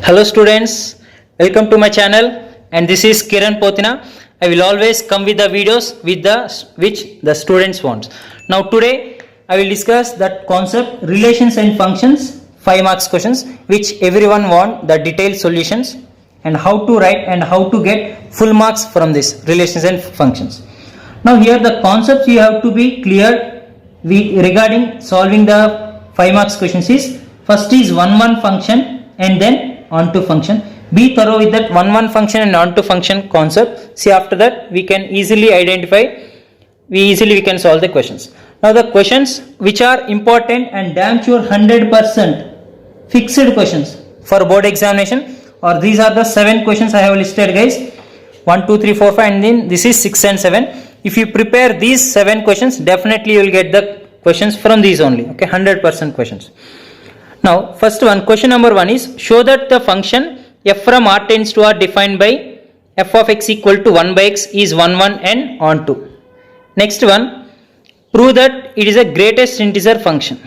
Hello students, welcome to my channel and this is Kiran Potina. I will always come with the videos which the students want. Now today I will discuss that concept relations and functions 5 marks questions which everyone want the detailed solutions and how to write and how to get full marks from this relations and functions. Now here the concepts you have to be clear regarding solving the 5 marks questions is first is one function and then onto function. Be thorough with that one function and onto function concept. See, after that we can easily identify, we can solve the questions. Now the questions which are important and damn sure 100% fixed questions for board examination, or these are the 7 questions I have listed guys, 1 2 3 4 5 and then this is 6 and 7. If you prepare these 7 questions, definitely you will get the questions from these only. Okay, 100% questions. Now first one, question number 1 is show that the function f from r tends to r defined by f of x equal to 1 by x is 1 1 and onto. Next one, prove that it is a greatest integer function.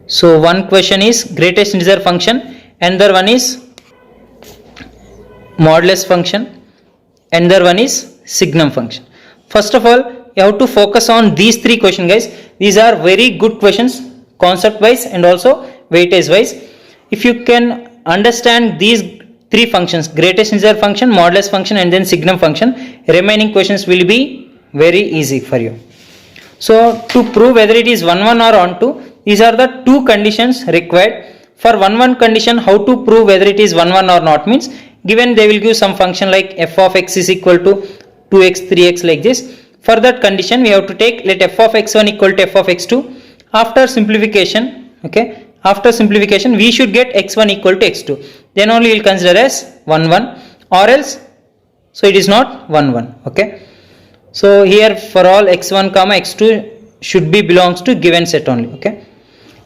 So one question is greatest integer function, another one is modulus function, another one is signum function. First of all, you have to focus on these 3 questions guys. These are very good questions concept wise and also weightage wise. If you can understand these 3 functions, greatest integer function, modulus function and then signum function, remaining questions will be very easy for you. So to prove whether it is 1 1 or onto, these are the 2 conditions required. For 1 1 condition, how to prove whether it is 1 1 or not means, given they will give some function like f of x is equal to 2x 3x like this. For that condition we have to take let f of x1 equal to f of x2. After simplification, okay, after simplification we should get x1 equal to x2, then only we will consider as 1 1 or else so it is not 1 1. Okay, so here for all x1 comma x2 should be belongs to given set only. Okay,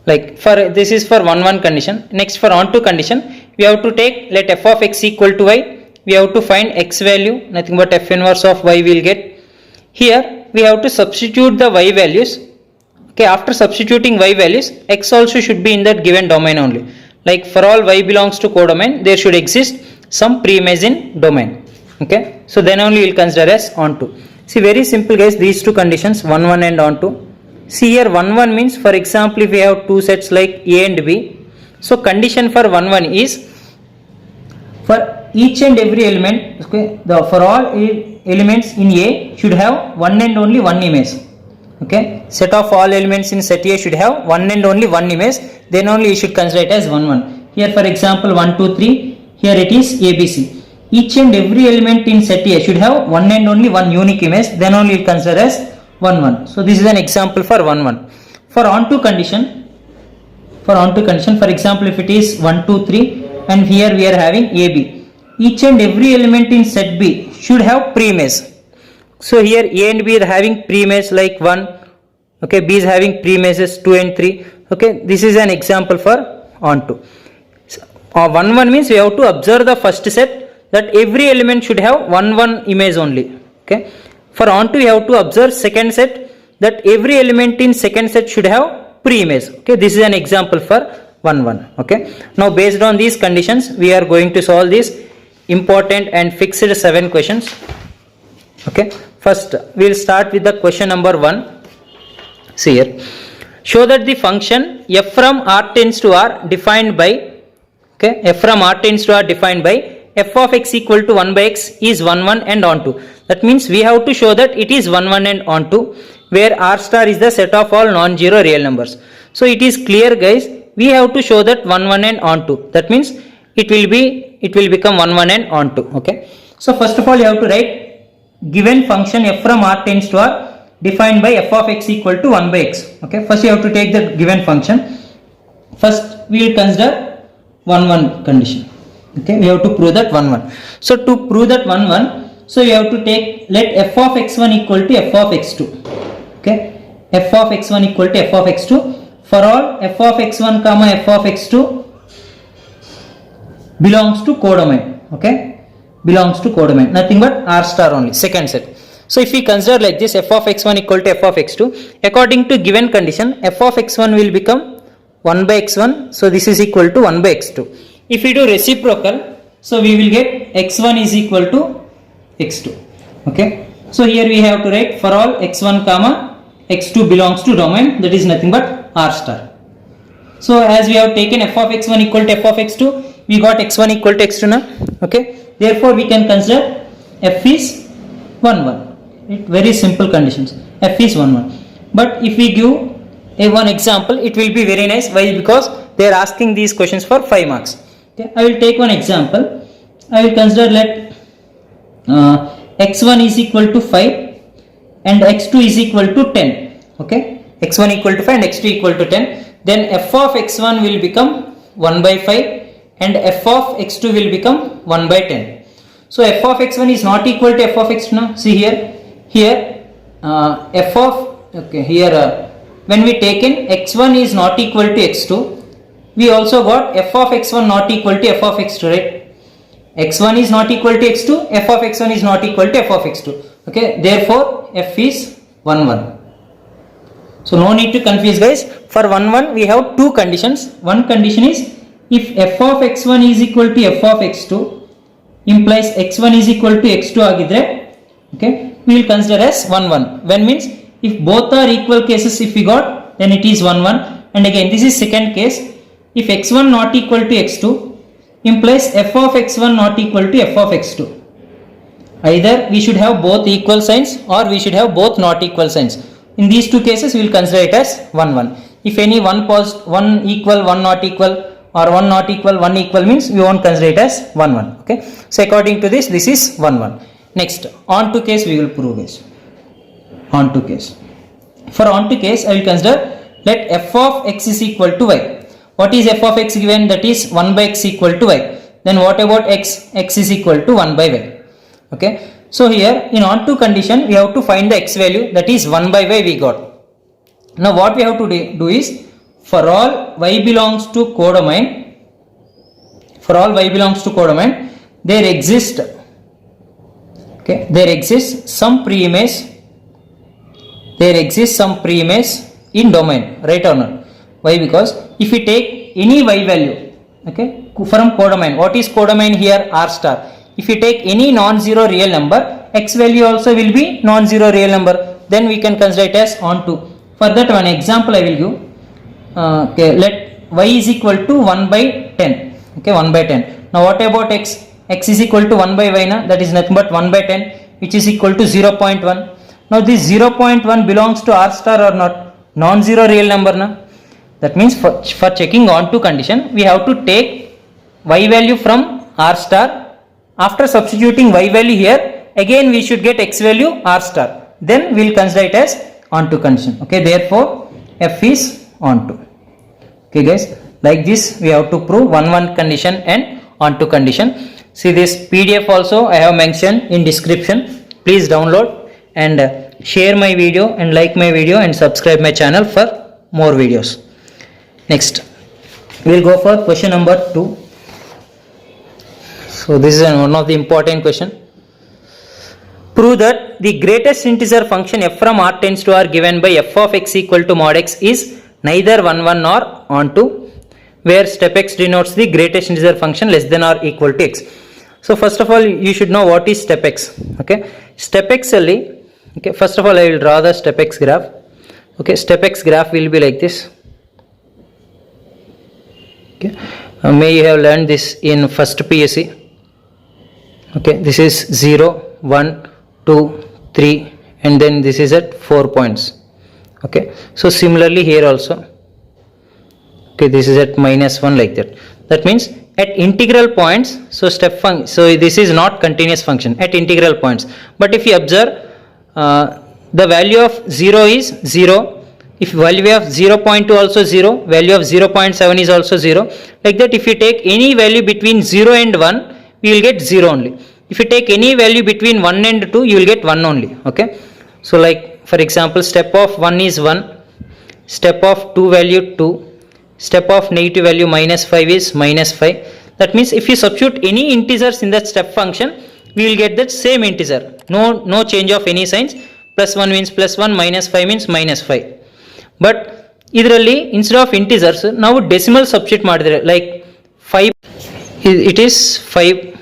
like for this is for 1 1 condition. Next for onto condition we have to take let f of x equal to y, we have to find x value, nothing but f inverse of y we will get. Here we have to substitute the y values. Okay, after substituting y values, x also should be in that given domain only. Like for all y belongs to codomain, there should exist some preimage in domain. Okay, so then only we will consider as onto. See, very simple guys, these 2 conditions 1 1 and onto. See here 1 1 means, for example, if we have 2 sets like A and B, so condition for 1 1 is for each and every element, okay, for all elements in A should have one and only one image. Okay, set of all elements in set A should have one and only one image, then only you should consider it as 1 1. Here for example 1 2 3, here it is ABC. Each and every element in set A should have one and only one unique image, then only you consider as 1 1. So this is an example for 1 1. For onto condition, for example if it is 1 2 3 and here we are having AB, each and every element in set B should have preimage. So here A and B are having preimage like 1, okay, B is having preimages 2 and 3. Okay, this is an example for onto. So, 1 1 means we have to observe the first set that every element should have one image only. Okay, for onto we have to observe second set that every element in second set should have preimage. Okay, this is an example for 1 1. Okay, now based on these conditions we are going to solve these important and fixed 7 questions. Okay, first we will start with the question number 1. See here, show that the function f from r tends to r defined by, okay, f from r tends to r defined by f of x equal to 1 by x is 1 1 and onto. That means we have to show that it is 1 1 and onto, where r star is the set of all non-zero real numbers. So it is clear guys, we have to show that 1 1 and onto. That means it will become 1 1 and onto. Okay, so first of all you have to write given function f from r tends to r defined by f of x equal to 1 by x. Okay, first you have to take the given function. First we will consider 1 1 condition. Okay, we have to prove that 1 1. So to prove that 1 1, so you have to take let f of x1 equal to f of x2. Okay, f of x1 equal to f of x2 for all f of x1 comma f of x2 belongs to codomain. Okay, belongs to codomain, nothing but r star only, second set. So if we consider like this, f of x1 equal to f of x2, according to given condition f of x1 will become 1 by x1, so this is equal to 1 by x2. if we do reciprocal, so we will get x1 is equal to x2. Okay, so here we have to write for all x1 comma x2 belongs to domain, that is nothing but R star. So as we have taken f of x1 equal to f of x2, we got x1 equal to x2 now. Okay, therefore we can consider f is 1 1. Very simple conditions. F is 1 1. But if we give one example, it will be very nice. Why? Because they are asking these questions for 5 marks. Okay, I will take one example. I will consider let x1 is equal to 5 and x2 is equal to 10. Okay, x1 equal to 5 and x2 equal to 10. Then f of x1 will become 1 by 5 and f of x2 will become 1 by 10. So f of x1 is not equal to f of x2 now. See here f of, okay, here when we taken x1 is not equal to x2, we also got f of x1 not equal to f of x2, right? x1 is not equal to x2, f of x1 is not equal to f of x2. Okay, therefore f is 1 1. So no need to confuse, guys. For 1 1 we have two conditions. One condition is if f of x1 is equal to f of x2 implies x1 is equal to x2 agidre, okay, we will consider as 1 1. When means if both are equal cases, if we got, then it is 1 1. And again this is second case, if x1 not equal to x2 implies f of x1 not equal to f of x2. Either we should have both equal signs or we should have both not equal signs. In these two cases we will consider it as 1 1. If any one equal, one not equal, or one not equal, one equal means we won't consider it as 1 1. Okay, so according to this is 1 1. Next, on to case we will prove this. On to case. For on to case I will consider let f of x is equal to y. What is f of x given? That is 1 by x equal to y. Then what about x? X is equal to 1 by y. Okay, so here in on to condition we have to find the x value, that is 1 by y we got. Now what we have to do is for all y belongs to codomain, there exists some preimage in domain, right or not? Why? Because if we take any y value, okay, from codomain, what is codomain here? R star. If you take any non-zero real number, x value also will be non-zero real number, then we can consider it as onto. For that one example I will give. Okay, let y is equal to 1 by 10. Okay, 1 by 10. Now what about x? X is equal to 1 by y, na? That is nothing but 1 by 10, which is equal to 0.1. Now this 0.1 belongs to R star or not? Non-zero real number, na? That means for checking onto condition, we have to take y value from R star. After substituting y value here, again we should get x value R star. Then we will consider it as onto condition. Okay, therefore f is onto. Okay guys, like this we have to prove 1 1 condition and onto condition. See this PDF also I have mentioned in description. Please download and share my video and like my video and subscribe my channel for more videos. Next, we will go for question number 2. So this is one of the important question. Prove that the greatest integer function f from R tends to R given by f of x equal to mod x is neither 1 1 nor onto, where step x denotes the greatest integer function less than or equal to x. So first of all you should know what is step x. Okay, step x only. Okay, first of all I will draw the step x graph. Okay, step x graph will be like this. Okay, may you have learned this in first PSC. Okay, this is 0 1 2 3 and then this is at 4 points. Okay, so similarly here also, okay, this is at -1 like that. That means at integral points, so so this is not continuous function at integral points, but if you observe the value of 0 is 0, if value of 0.2 also 0, value of 0.7 is also 0, like that. If you take any value between 0 and 1, we will get 0 only. If you take any value between 1 and 2, you will get 1 only. Okay, so like for example step of 1 is 1, step of 2 value 2, step of negative value -5 is -5. That means if you substitute any integers in that step function, we will get that same integer, no change of any signs. +1 means +1, -5 means -5. But ಇದರಲ್ಲಿ instead of integers ನಾವು decimal substitute ಮಾಡಿದ್ರೆ like 5 it is 5.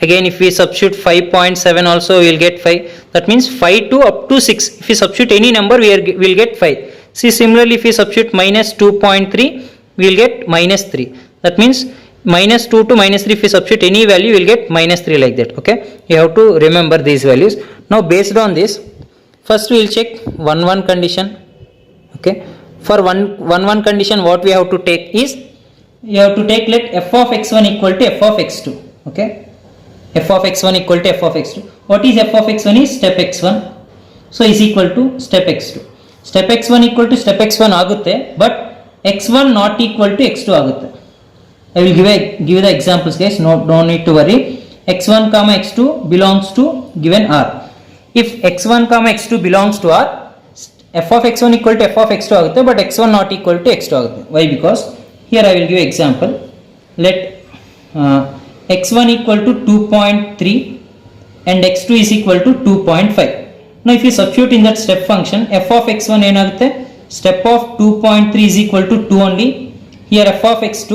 Again, if we substitute 5.7 also, we will get 5. That means 5 to up to 6. If we substitute any number, we will get 5. See, similarly, if we substitute minus 2.3, we will get minus 3. That means minus 2 to minus 3, if we substitute any value, we will get minus 3 like that. Okay, you have to remember these values. Now, based on this, first we will check 1 condition. Okay, for 1 condition, what we have to take is, you have to take let f of x1 equal to f of x2. Okay, f of x1 equal to f of x2. What is f of x1 is step x1. So is equal to step x2. Step x1 equal to step x1 ಆಗುತ್ತೆ, but x1 not equal to x2 ಆಗುತ್ತೆ. I will give the examples, guys. No need to worry. x1 comma x2 belongs to given R. If x1 comma x2 belongs to R, f of x1 equal to f of x2 ಆಗುತ್ತೆ, but x1 not equal to x2 ಆಗುತ್ತೆ. Why? Because here I will give example. Let x1 equal to 2.3 and x2 is equal to 2.5. Now if you substitute in that step function, f of x1 ಏನಾಗುತ್ತೆ, step of 2.3 is equal to 2 only. Here f of x2,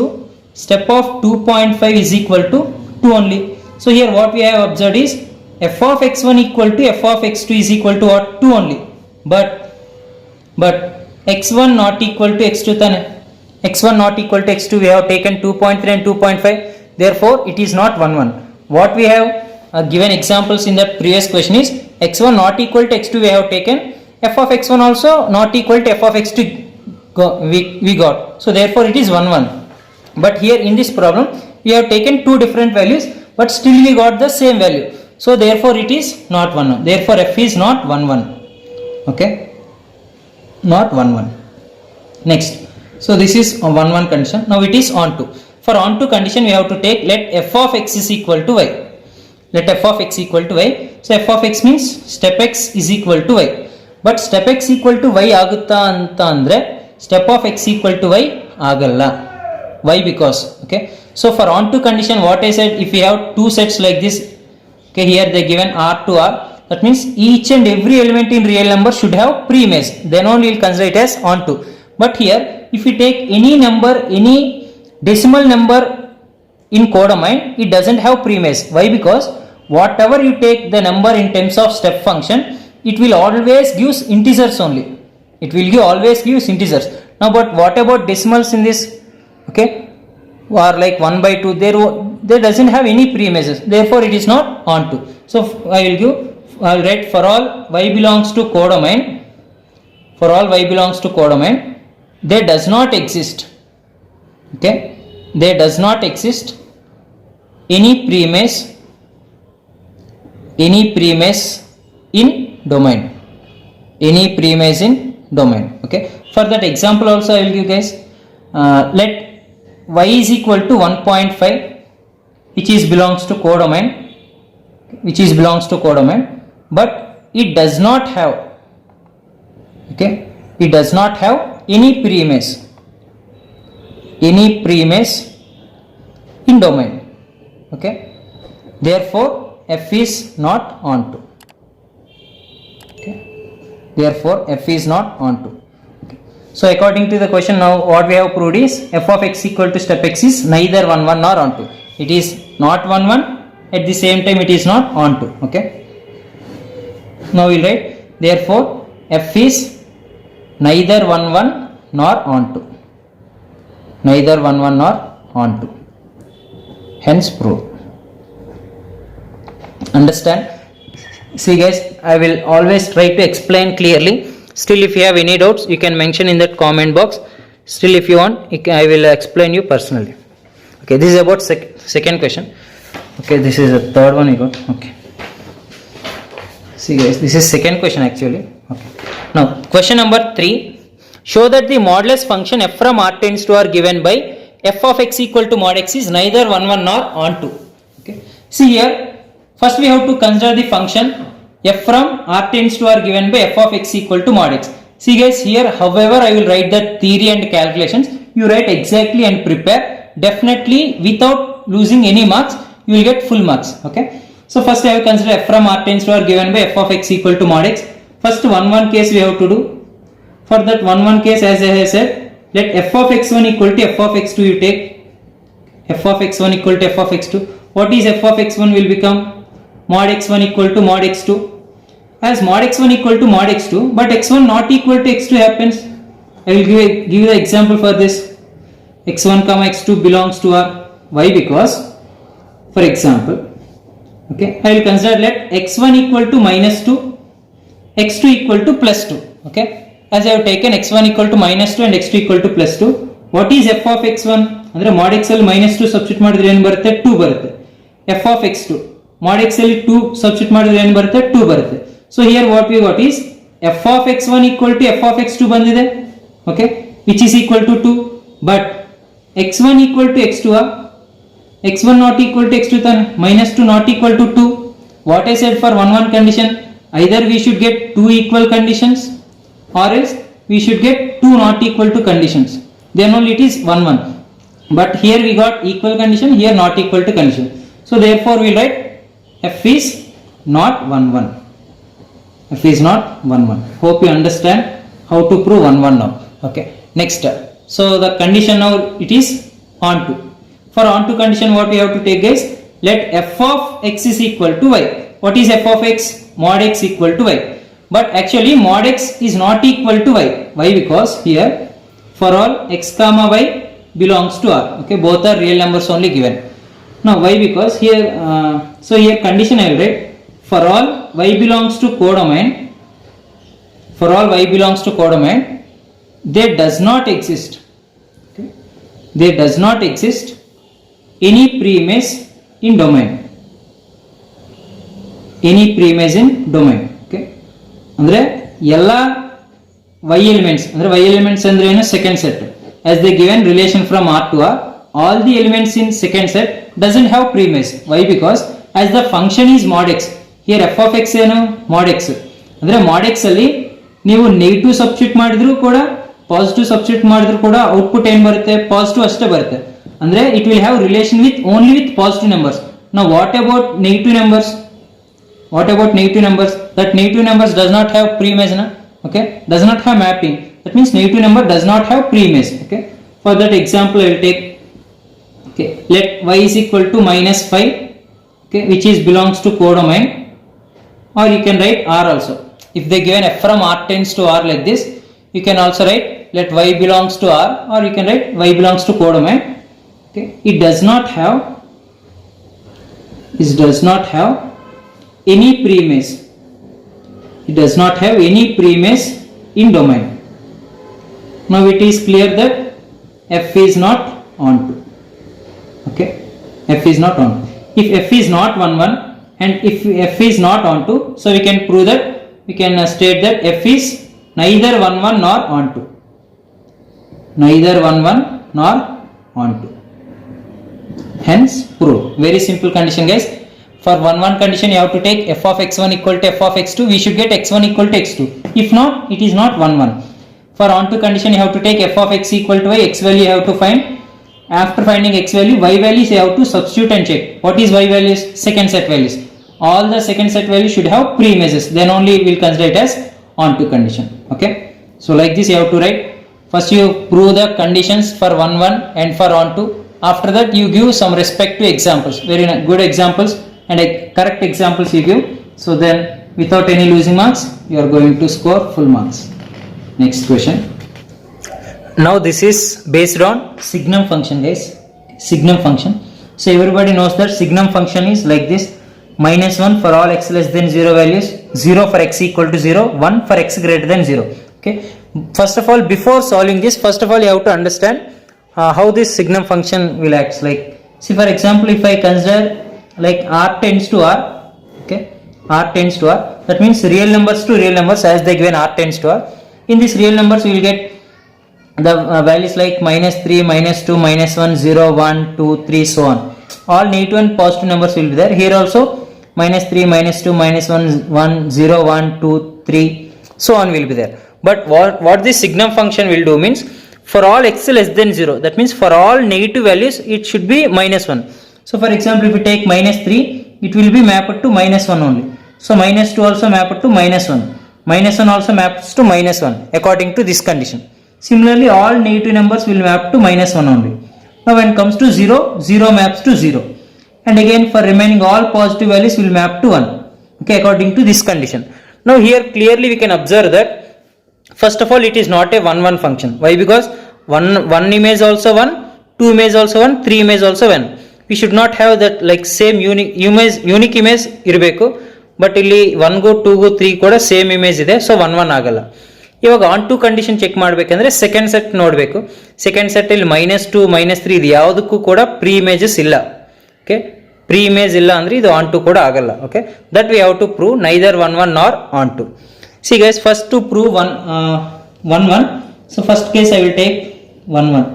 step of 2.5 is equal to 2 only. So here what we have observed is f of x1 equal to f of x2 is equal to what, 2 only. But x1 not equal to x2 tane. x1 not equal to x2, we have taken 2.3 and 2.5. Therefore it is not 1 1. What we have given examples in that previous question is x1 not equal to x2, we have taken f of x1 also not equal to f of x2 we got. So therefore it is 1 1. But here in this problem we have taken two different values, but still we got the same value. So therefore it is not 1 1. Therefore f is not 1 1. Okay, not 1 1. Next, so this is a 1 1 condition. Now it is on to. For on to condition, we have to take let f of x is equal to y. Let f of x equal to y. So f of x means step x is equal to y. But step x equal to y agutta anta andre step of x equal to y agalla. Why? Because okay. So for on to condition, what I said, if we have two sets like this, okay, here they given R to R. That means each and every element in real number should have preimage. Then only we will consider it as on to. But here, if we take any number, any decimal number in codomain, it doesn't have preimage. Why? Because whatever you take the number in terms of step function, it will always give integers only. It will always give integers. Now, but what about decimals in this? Okay, or like 1 by 2, there doesn't have any preimages. Therefore, it is not on to. So I will write for all y belongs to codomain. For all y belongs to codomain, there does not exist. Okay, there does not exist any preimage in domain. Any preimage in domain. Okay, for that example also I will give, guys. Let y is equal to 1.5, which belongs to codomain, but it does not have, okay, it does not have any preimage in domain. Okay, therefore f is not onto. Okay, therefore f is not onto. Okay. So according to the question, now what we have proved is f of x equal to step x is neither 1 1 nor onto. It is not 1 1, at the same time it is not onto. Okay, now we will write therefore f is neither 1 1 nor onto. Neither 1 1 nor onto. Hence proved. Understand? See, guys, I will always try to explain clearly. Still, if you have any doubts, you can mention in that comment box. Still, if you want, I will explain you personally. Okay, this is about second question. Okay, this is the third one you got. Okay. See, guys, this is second question actually. Okay. Now, question number 3. Show that the modulus function f from R tends to R given by f of x equal to mod x is neither 1 1 nor onto. Okay. See here, first we have to consider the function f from R tends to R given by f of x equal to mod x. See, guys, here however I will write the theory and calculations, you write exactly and prepare. Definitely without losing any marks, you will get full marks. Okay. So first I have consider f from R tends to R given by f of x equal to mod x. First 1 1 case we have to do. For that 1 1 case, as I have said, let f of x1 equal to f of x2 you take. f of x1 equal to f of x2. What is f of x1 will become mod x1 equal to mod x2. As mod x1 equal to mod x2, but x1 not equal to x2 happens. I will give you the example for this. x1 comma x2 belongs to R. Why? Because, for example, okay, I will consider let x1 equal to minus 2, x2 equal to plus 2. Okay, as I have taken x1 equal to minus 2 and x2 equal to plus 2. What is f of x1? Andre mod x ಅಲ್ಲಿ minus 2 substitute ಮಾಡಿದ್ರೆ ಏನು ಬರುತ್ತೆ? 2 ಬರುತ್ತೆ. f of x2 mod x ಅಲ್ಲಿ 2 substitute ಮಾಡಿದ್ರೆ ಏನು ಬರುತ್ತೆ? 2 ಬರುತ್ತೆ. So here what we got is f of x1 equal to f of x2 ಬಂದಿದೆ. Okay, which is equal to 2. But x1 equal to x2 x1 not equal to x2 then minus 2 not equal to 2. What I said for 1 1 condition, either we should get 2 equal conditions or else we should get 2 not equal to conditions, then only it is 1 1. But here we got equal condition, here not equal to condition. So therefore we write f is not 1 1. F is not 1 1. Hope you understand how to prove 1 1 now. Okay, next. So the condition now it is onto. For onto condition what we have to take is let f of x is equal to y. What is f of x? Mod x equal to y. But actually mod x is not equal to y. Why? Because here for all x comma y belongs to R. Okay, both are real numbers only given. Now why? Because here so here condition I will write for all y belongs to codomain. For all y belongs to codomain, there does not exist. Okay, there does not exist any premise in domain. Any premise in domain. Okay, andre ella y elements andre y elements andre ಏನು second set, as they given relation from R to R, all the elements in second set doesn't have premise. Why? Because as the function is mod x, here f of x ಏನು mod x ಅಂದ್ರೆ mod x ಅಲ್ಲಿ ನೀವು negative substitute ಮಾಡಿದ್ರು ಕೂಡ positive substitute ಮಾಡಿದ್ರು ಕೂಡ output ಏನು ಬರುತ್ತೆ? ಪಾಸಿಟಿವ್ ಅಷ್ಟೇ ಬರುತ್ತೆ. ಅಂದ್ರೆ it will have relation with only with positive numbers. Now what about negative numbers? What about negative numbers? That negative numbers does not have premise, na? Okay, does not have mapping. That means negative number does not have premise. Okay, for that example I will take, okay, let y is equal to minus 5, okay, which is belongs to codomain, or you can write R also. If they given f from R tends to R like this, you can also write let y belongs to R, or you can write y belongs to codomain. Okay, it does not have any premise. It does not have any premise in domain. Now it is clear that f is not onto. Okay, f is not onto. If f is not 1 1 and if f is not onto, so we can prove that, we can state that f is neither 1 1 nor onto. Neither 1 1 nor onto. Hence prove. Very simple condition, guys. For 1 1 condition you have to take f of x1 equal to f of x2, we should get x1 equal to x2. If not, it is not 1 1. For onto condition you have to take f of x equal to y, x value you have to find. After finding x value, y values you have to substitute and check. What is y values? Second set values. All the second set values should have premises, then only we will consider it as onto condition. Okay, so like this you have to write. First you prove the conditions for 1 1 and for onto. After that you give some respective examples, very good examples and correct examples you give. So then without any losing marks you are going to score full marks. Next question. Now this is based on signum function, guys. Signum function. So everybody knows that signum function is like this: minus 1 for all x less than 0 values, 0 for x equal to 0, 1 for x greater than 0. Okay, first of all, before solving this, first of all you have to understand how this signum function will act. Like, see, for example, if I consider like R tends to R, okay, R tends to R, that means real numbers to real numbers, as they given R tends to R. In these real numbers we will get the values like minus 3, minus 2, minus 1, 0, 1, 2, 3, so on. All negative and positive numbers will be there. Here also minus 3, minus 2, minus 1, 0, 1, 2, 3, so on will be there. But what this signum function will do means, for all x less than 0, that means for all negative values it should be minus 1. So for example, if we take minus 3, it will be mapped to minus 1 only. So minus 2 also mapped to minus 1. Minus 1 also maps to minus 1 according to this condition. Similarly, all negative numbers will map to minus 1 only. Now when it comes to 0, 0 maps to 0. And again for remaining all positive values will map to 1. Okay, according to this condition. Now here clearly we can observe that first of all it is not a 1 1 function. Why? Because one image also 1, 2 image also 1, 3 image also 1. We should not have that like same unique image ಇರಬೇಕು. But ಇಲ್ಲಿ 1 ಗು 2 ಗು 3 ಕೂಡ same image ಇದೆ, so 1 1 ಆಗಲ್ಲ. ಇವಾಗ onto condition check ಮಾಡಬೇಕಂದ್ರೆ second set ನೋಡಬೇಕು. ಸೆಕೆಂಡ್ ಸೆಟ್ ಇಲ್ಲಿ -2 -3 ಇದು ಯಾವುದಕ್ಕೂ ಕೂಡ ಪ್ರೀ ಇಮೇಜಸ್ ಇಲ್ಲ. ಓಕೆ, ಪ್ರೀ ಇಮೇಜ್ ಇಲ್ಲ ಅಂದ್ರೆ ಇದು ಆನ್ ಟು ಕೂಡ ಆಗಲ್ಲ. Okay, that we have to prove neither 1 1 nor onto. See guys, first to prove 1 1. So first case I will take 1 1.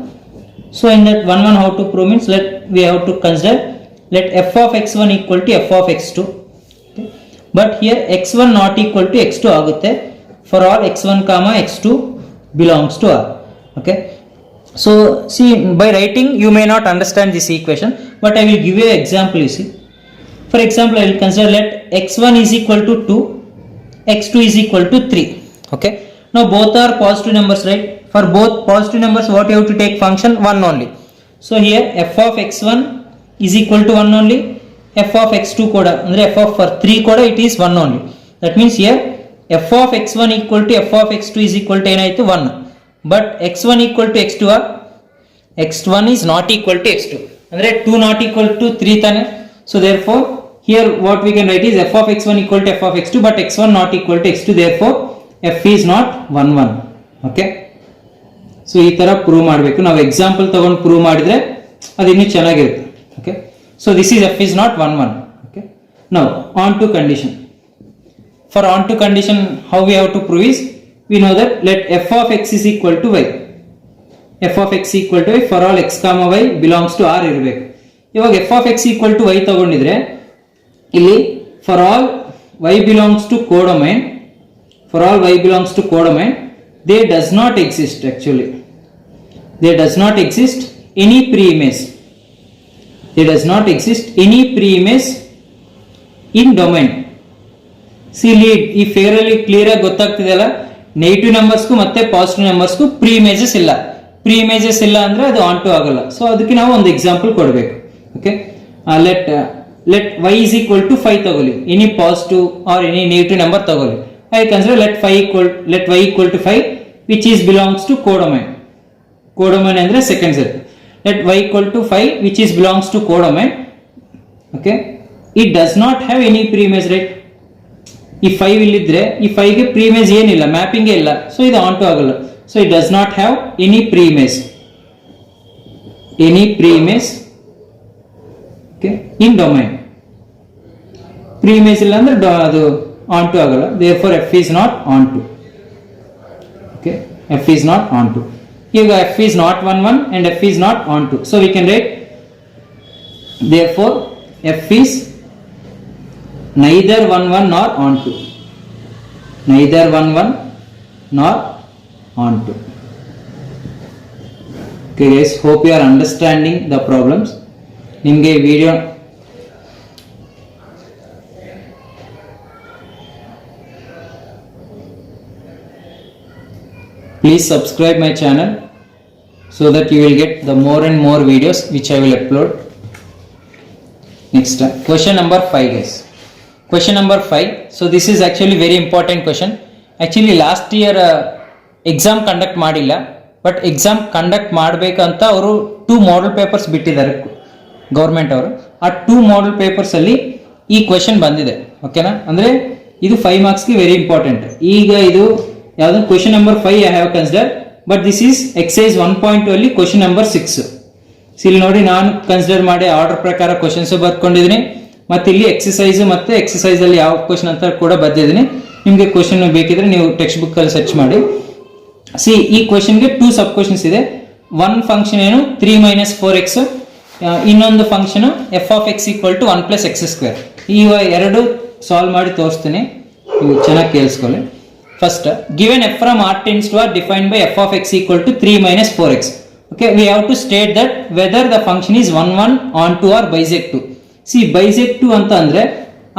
So in that 1 1 how to prove means we have to consider let f of x1 equal to f of x2. Okay. But here x1 not equal to x2 ಆಗುತ್ತೆ for all x1 comma x2 belongs to R. Okay. So see, by writing you may not understand this equation, but I will give you an example. You see, for example I will consider let x1 is equal to 2, x2 is equal to 3. Okay. Now both are positive numbers, right? For both positive numbers what you have to take function 1 only. So here f of x1 is equal to 1 only, f of x2 koda andre f of for 3 koda it is 1 only. That means here f of x1 equal to f of x2 is equal to enaitu 1. But x1 equal to x2 x1 is not equal to x2 andre 2 not equal to 3 tane. So therefore here what we can write is f of x1 equal to f of x2, but x1 not equal to x2, therefore f is not 1 1. Okay. So ಈ ತರ prove ಮಾಡಬೇಕು. ನಾವು example ತಗೊಂಡು prove ಮಾಡಿದ್ರೆ ಅದು ಇನ್ನೂ ಚೆನ್ನಾಗಿರುತ್ತೆ. Okay, so this is f is not 1 1. Okay, now onto condition. For onto condition how we have to prove is we know that let f of x is equal to y. F of X equal to y for all x comma y belongs to r ಇರಬೇಕು. ಇವಾಗ f of X equal to y ತಗೊಂಡಿದ್ರೆ ಇಲ್ಲಿ for all y belongs to codomain, for all y belongs to codomain they does not exist, actually there does not exist any pre-image, there does not exist any pre-image in domain. See ಇಲ್ಲಿ ಈ figure ಅಲ್ಲಿ clear ಆಗಿ ಗೊತ್ತಾಗ್ತಿದೆ ಅಲ್ಲ, negative numbers ಗೂ ಮತ್ತೆ positive numbers ಗೂ pre images ಇಲ್ಲ. ಪ್ರೀ ಇಮೇಜಸ್ ಇಲ್ಲ ಅಂದ್ರೆ ಅದು ಆನ್ ಟು ಆಗಲ್ಲ. ಸೊ ಅದಕ್ಕೆ ನಾವು ಒಂದು ಎಕ್ಸಾಂಪಲ್ ಕೊಡಬೇಕು. Okay, let y is equal to 5 ತಗೊಳ್ಳಿ, any positive or any negative number ತಗೊಳ್ಳಿ. I consider let y equal to 5 which is belongs to codomain. Codomain andre second set. Let y equal to 5 which is belongs to codomain. Okay, it does not have any pre-image, right? If 5 illidre ಈ 5 ಗೆ pre-image ಏನಿಲ್ಲ, mapping ಇಲ್ಲ, so ಇದು on to ಆಗಲ್ಲ. So it does not have any pre-image, okay, in domain. Pre-image ಇಲ್ಲ ಅಂದ್ರೆ ಅದು on to agala, therefore f is not on to. Okay, f is not on to. Here f is not 1 1 and f is not on to, so we can write therefore f is neither 1 1 nor on to, neither 1 1 nor on to. Okay guys, hope you are understanding the problems. nimge video please subscribe my channel so that you will get the more and more videos which I will upload. Next question number 5 guys. Question number 5. So this is actually very important question. Actually last year exam conduct madilla, but exam conduct ಮಾಡಬೇಕಂತ ಅವರು 2 model papers ಬಿಟ್ಟಿದ್ದಾರೆ government ಅವರು. ಆ 2 model papers ಅಲ್ಲಿ ಈ question ಬಂದಿದೆ. ಓಕೆನಾ, ಅಂದ್ರೆ ಇದು 5 marks ಗೆ ವೆರಿ ಇಂಪಾರ್ಟೆಂಟ್. ಈಗ ಇದು ಯಾವುದು question number 5 I have consider, but this is exercise 1.2 ಅಲ್ಲಿ ಕ್ವೆಶ್ಚನ್ ನಂಬರ್ 6. ಇಲ್ಲಿ ನೋಡಿ, ನಾನು ಕನ್ಸಿಡರ್ ಮಾಡಿ ಆರ್ಡರ್ ಪ್ರಕಾರ ಕ್ವೆಶ್ಚನ್ಸ್ ಬರ್ಕೊಂಡಿದ್ದೀನಿ, ಮತ್ತೆ ಇಲ್ಲಿ ಎಕ್ಸಸೈಸ್ ಮತ್ತೆ ಎಕ್ಸಸೈಸ್ ಅಲ್ಲಿ ಯಾವ ಕ್ವೆಶ್ಚನ್ ಅಂತ ಕೂಡ ಬರ್ದಿದ್ದೀನಿ. ನಿಮಗೆ ಕ್ವೆಶ್ಚನ್ ಬೇಕಿದ್ರೆ ನೀವು ಟೆಕ್ಸ್ಟ್ ಬುಕ್ ಅಲ್ಲಿ ಸರ್ಚ್ ಮಾಡಿ. ಈ ಕ್ವೆಶ್ಚನ್ ಗೆ 2 ಸಬ್ ಕ್ವೆಶ್ಚನ್ಸ್ ಇದೆ. ಒಂದು ಫಂಕ್ಷನ್ ಏನು 3 - 4x, ಇನ್ನೊಂದು function f of x equal to 1 + x². ಈ ಎರಡು ಸಾಲ್ವ್ ಮಾಡಿ ತೋರಿಸ್ತೀನಿ, ನೀವು ಚೆನ್ನಾಗಿ ಕೇಳಿಸ್ಕೊಳ್ಳಿ. First, given f from R tends to R defined by f of x equal to 3 - 4x. Okay, we have to state that whether the function is 1 1 onto or bisective. See, bisective ಅಂತ ಅಂದ್ರೆ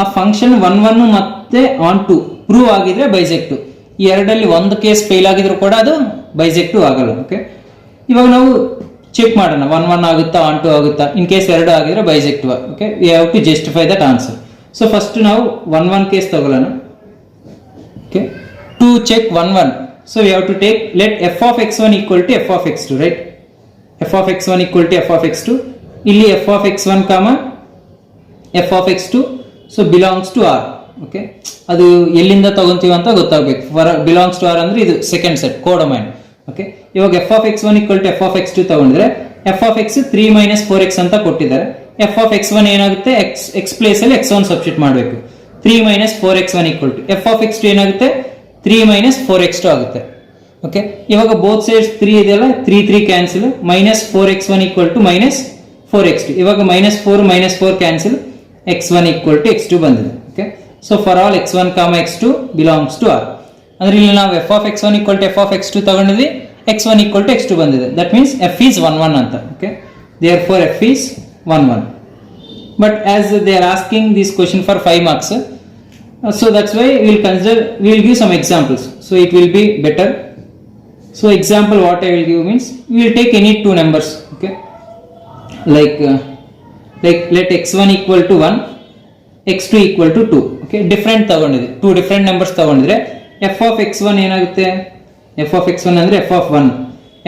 ಆ function 1 1 ಮತ್ತೆ onto prove ಆಗಿದ್ರೆ bisective. ಈ ಎರಡರಲ್ಲಿ ಒಂದು case fail ಆಗಿದ್ರು ಕೂಡ ಅದು bisective ಆಗಲ್ಲ. ಓಕೆ, ಇವಾಗ ನಾವು ಚೆಕ್ ಮಾಡೋಣ 1 1 ಆಗುತ್ತಾ ಆನ್ ಟು ಆಗುತ್ತಾ. ಇನ್ ಕೇಸ್ 2 ಆಗಿದ್ರೆ bijective. Okay, we have to justify that answer. So first ನಾವು 1 1 ಕೇಸ್ ತಗೊಳ್ಳೋಣ. Okay, to check 1 1, so we have to take let f of x1 equal to f of x2, right? f of x1 equal to f of x2. ಇಲ್ಲಿ f of x1 comma f of x2 so belongs to R. Okay, ಅದು ಎಲ್ಲಿಂದ ತಗೊಂತೀವಿ ಅಂತ ಗೊತ್ತಾಗಬೇಕು. Belongs to R ಅಂದ್ರೆ ಇದು second set ಕೋಡೊಮೈನ್. Okay, ಇವಾಗ f of x1 equal to f of x2 ತಗೊಂಡ್ರೆ f of x 3 minus 4x ಅಂತ ಕೊಟ್ಟಿದ್ದಾರೆ. f of x1 ಏನಾಗುತ್ತೆ, x ಪ್ಲೇಸ್ ಅಲ್ಲಿ x1 ಸಬ್ಸ್ಟಿಟ್ಯೂಟ್ ಮಾಡಬೇಕು. 3 minus 4x1 equal to f of x2 ಏನಾಗುತ್ತೆ, 3 minus 4x2 ಆಗುತ್ತೆ. Okay, ಇವಾಗ ಬೋತ್ ಸೈಡ್ಸ್ 3 ಇದೆಯಲ್ಲ, 3 3 cancel, minus 4x1 equal to minus 4x2. ಇವಾಗ minus 4 minus 4 cancel, x1 equal to x2 ಬಂದಿದೆ. Okay, so for all x1 comma x2 belongs to R. ಅಂದ್ರೆ ಇಲ್ಲಿ ನಾವು f of x1 equal to f of x2 ತಗೊಂಡಿದ್ವಿ, x1 equal to x2 ಬಂದಿದೆ. That means f is 1 1 ಅಂತ. Okay, therefore f is 1 1. But as they are asking this question for 5 marks, so that's why we will give some examples, so it will be better. So example what I will give means, we will take any two numbers. Okay, like let x1 equal to 1, x2 equal to 2. Okay, different ತಗೊಂಡಿದೆ, two different numbers ತಗೊಂಡಿದ್ರೆ f of x1 ಏನಾಗುತ್ತೆ, f of x1 ಅಂದ್ರೆ f of 1,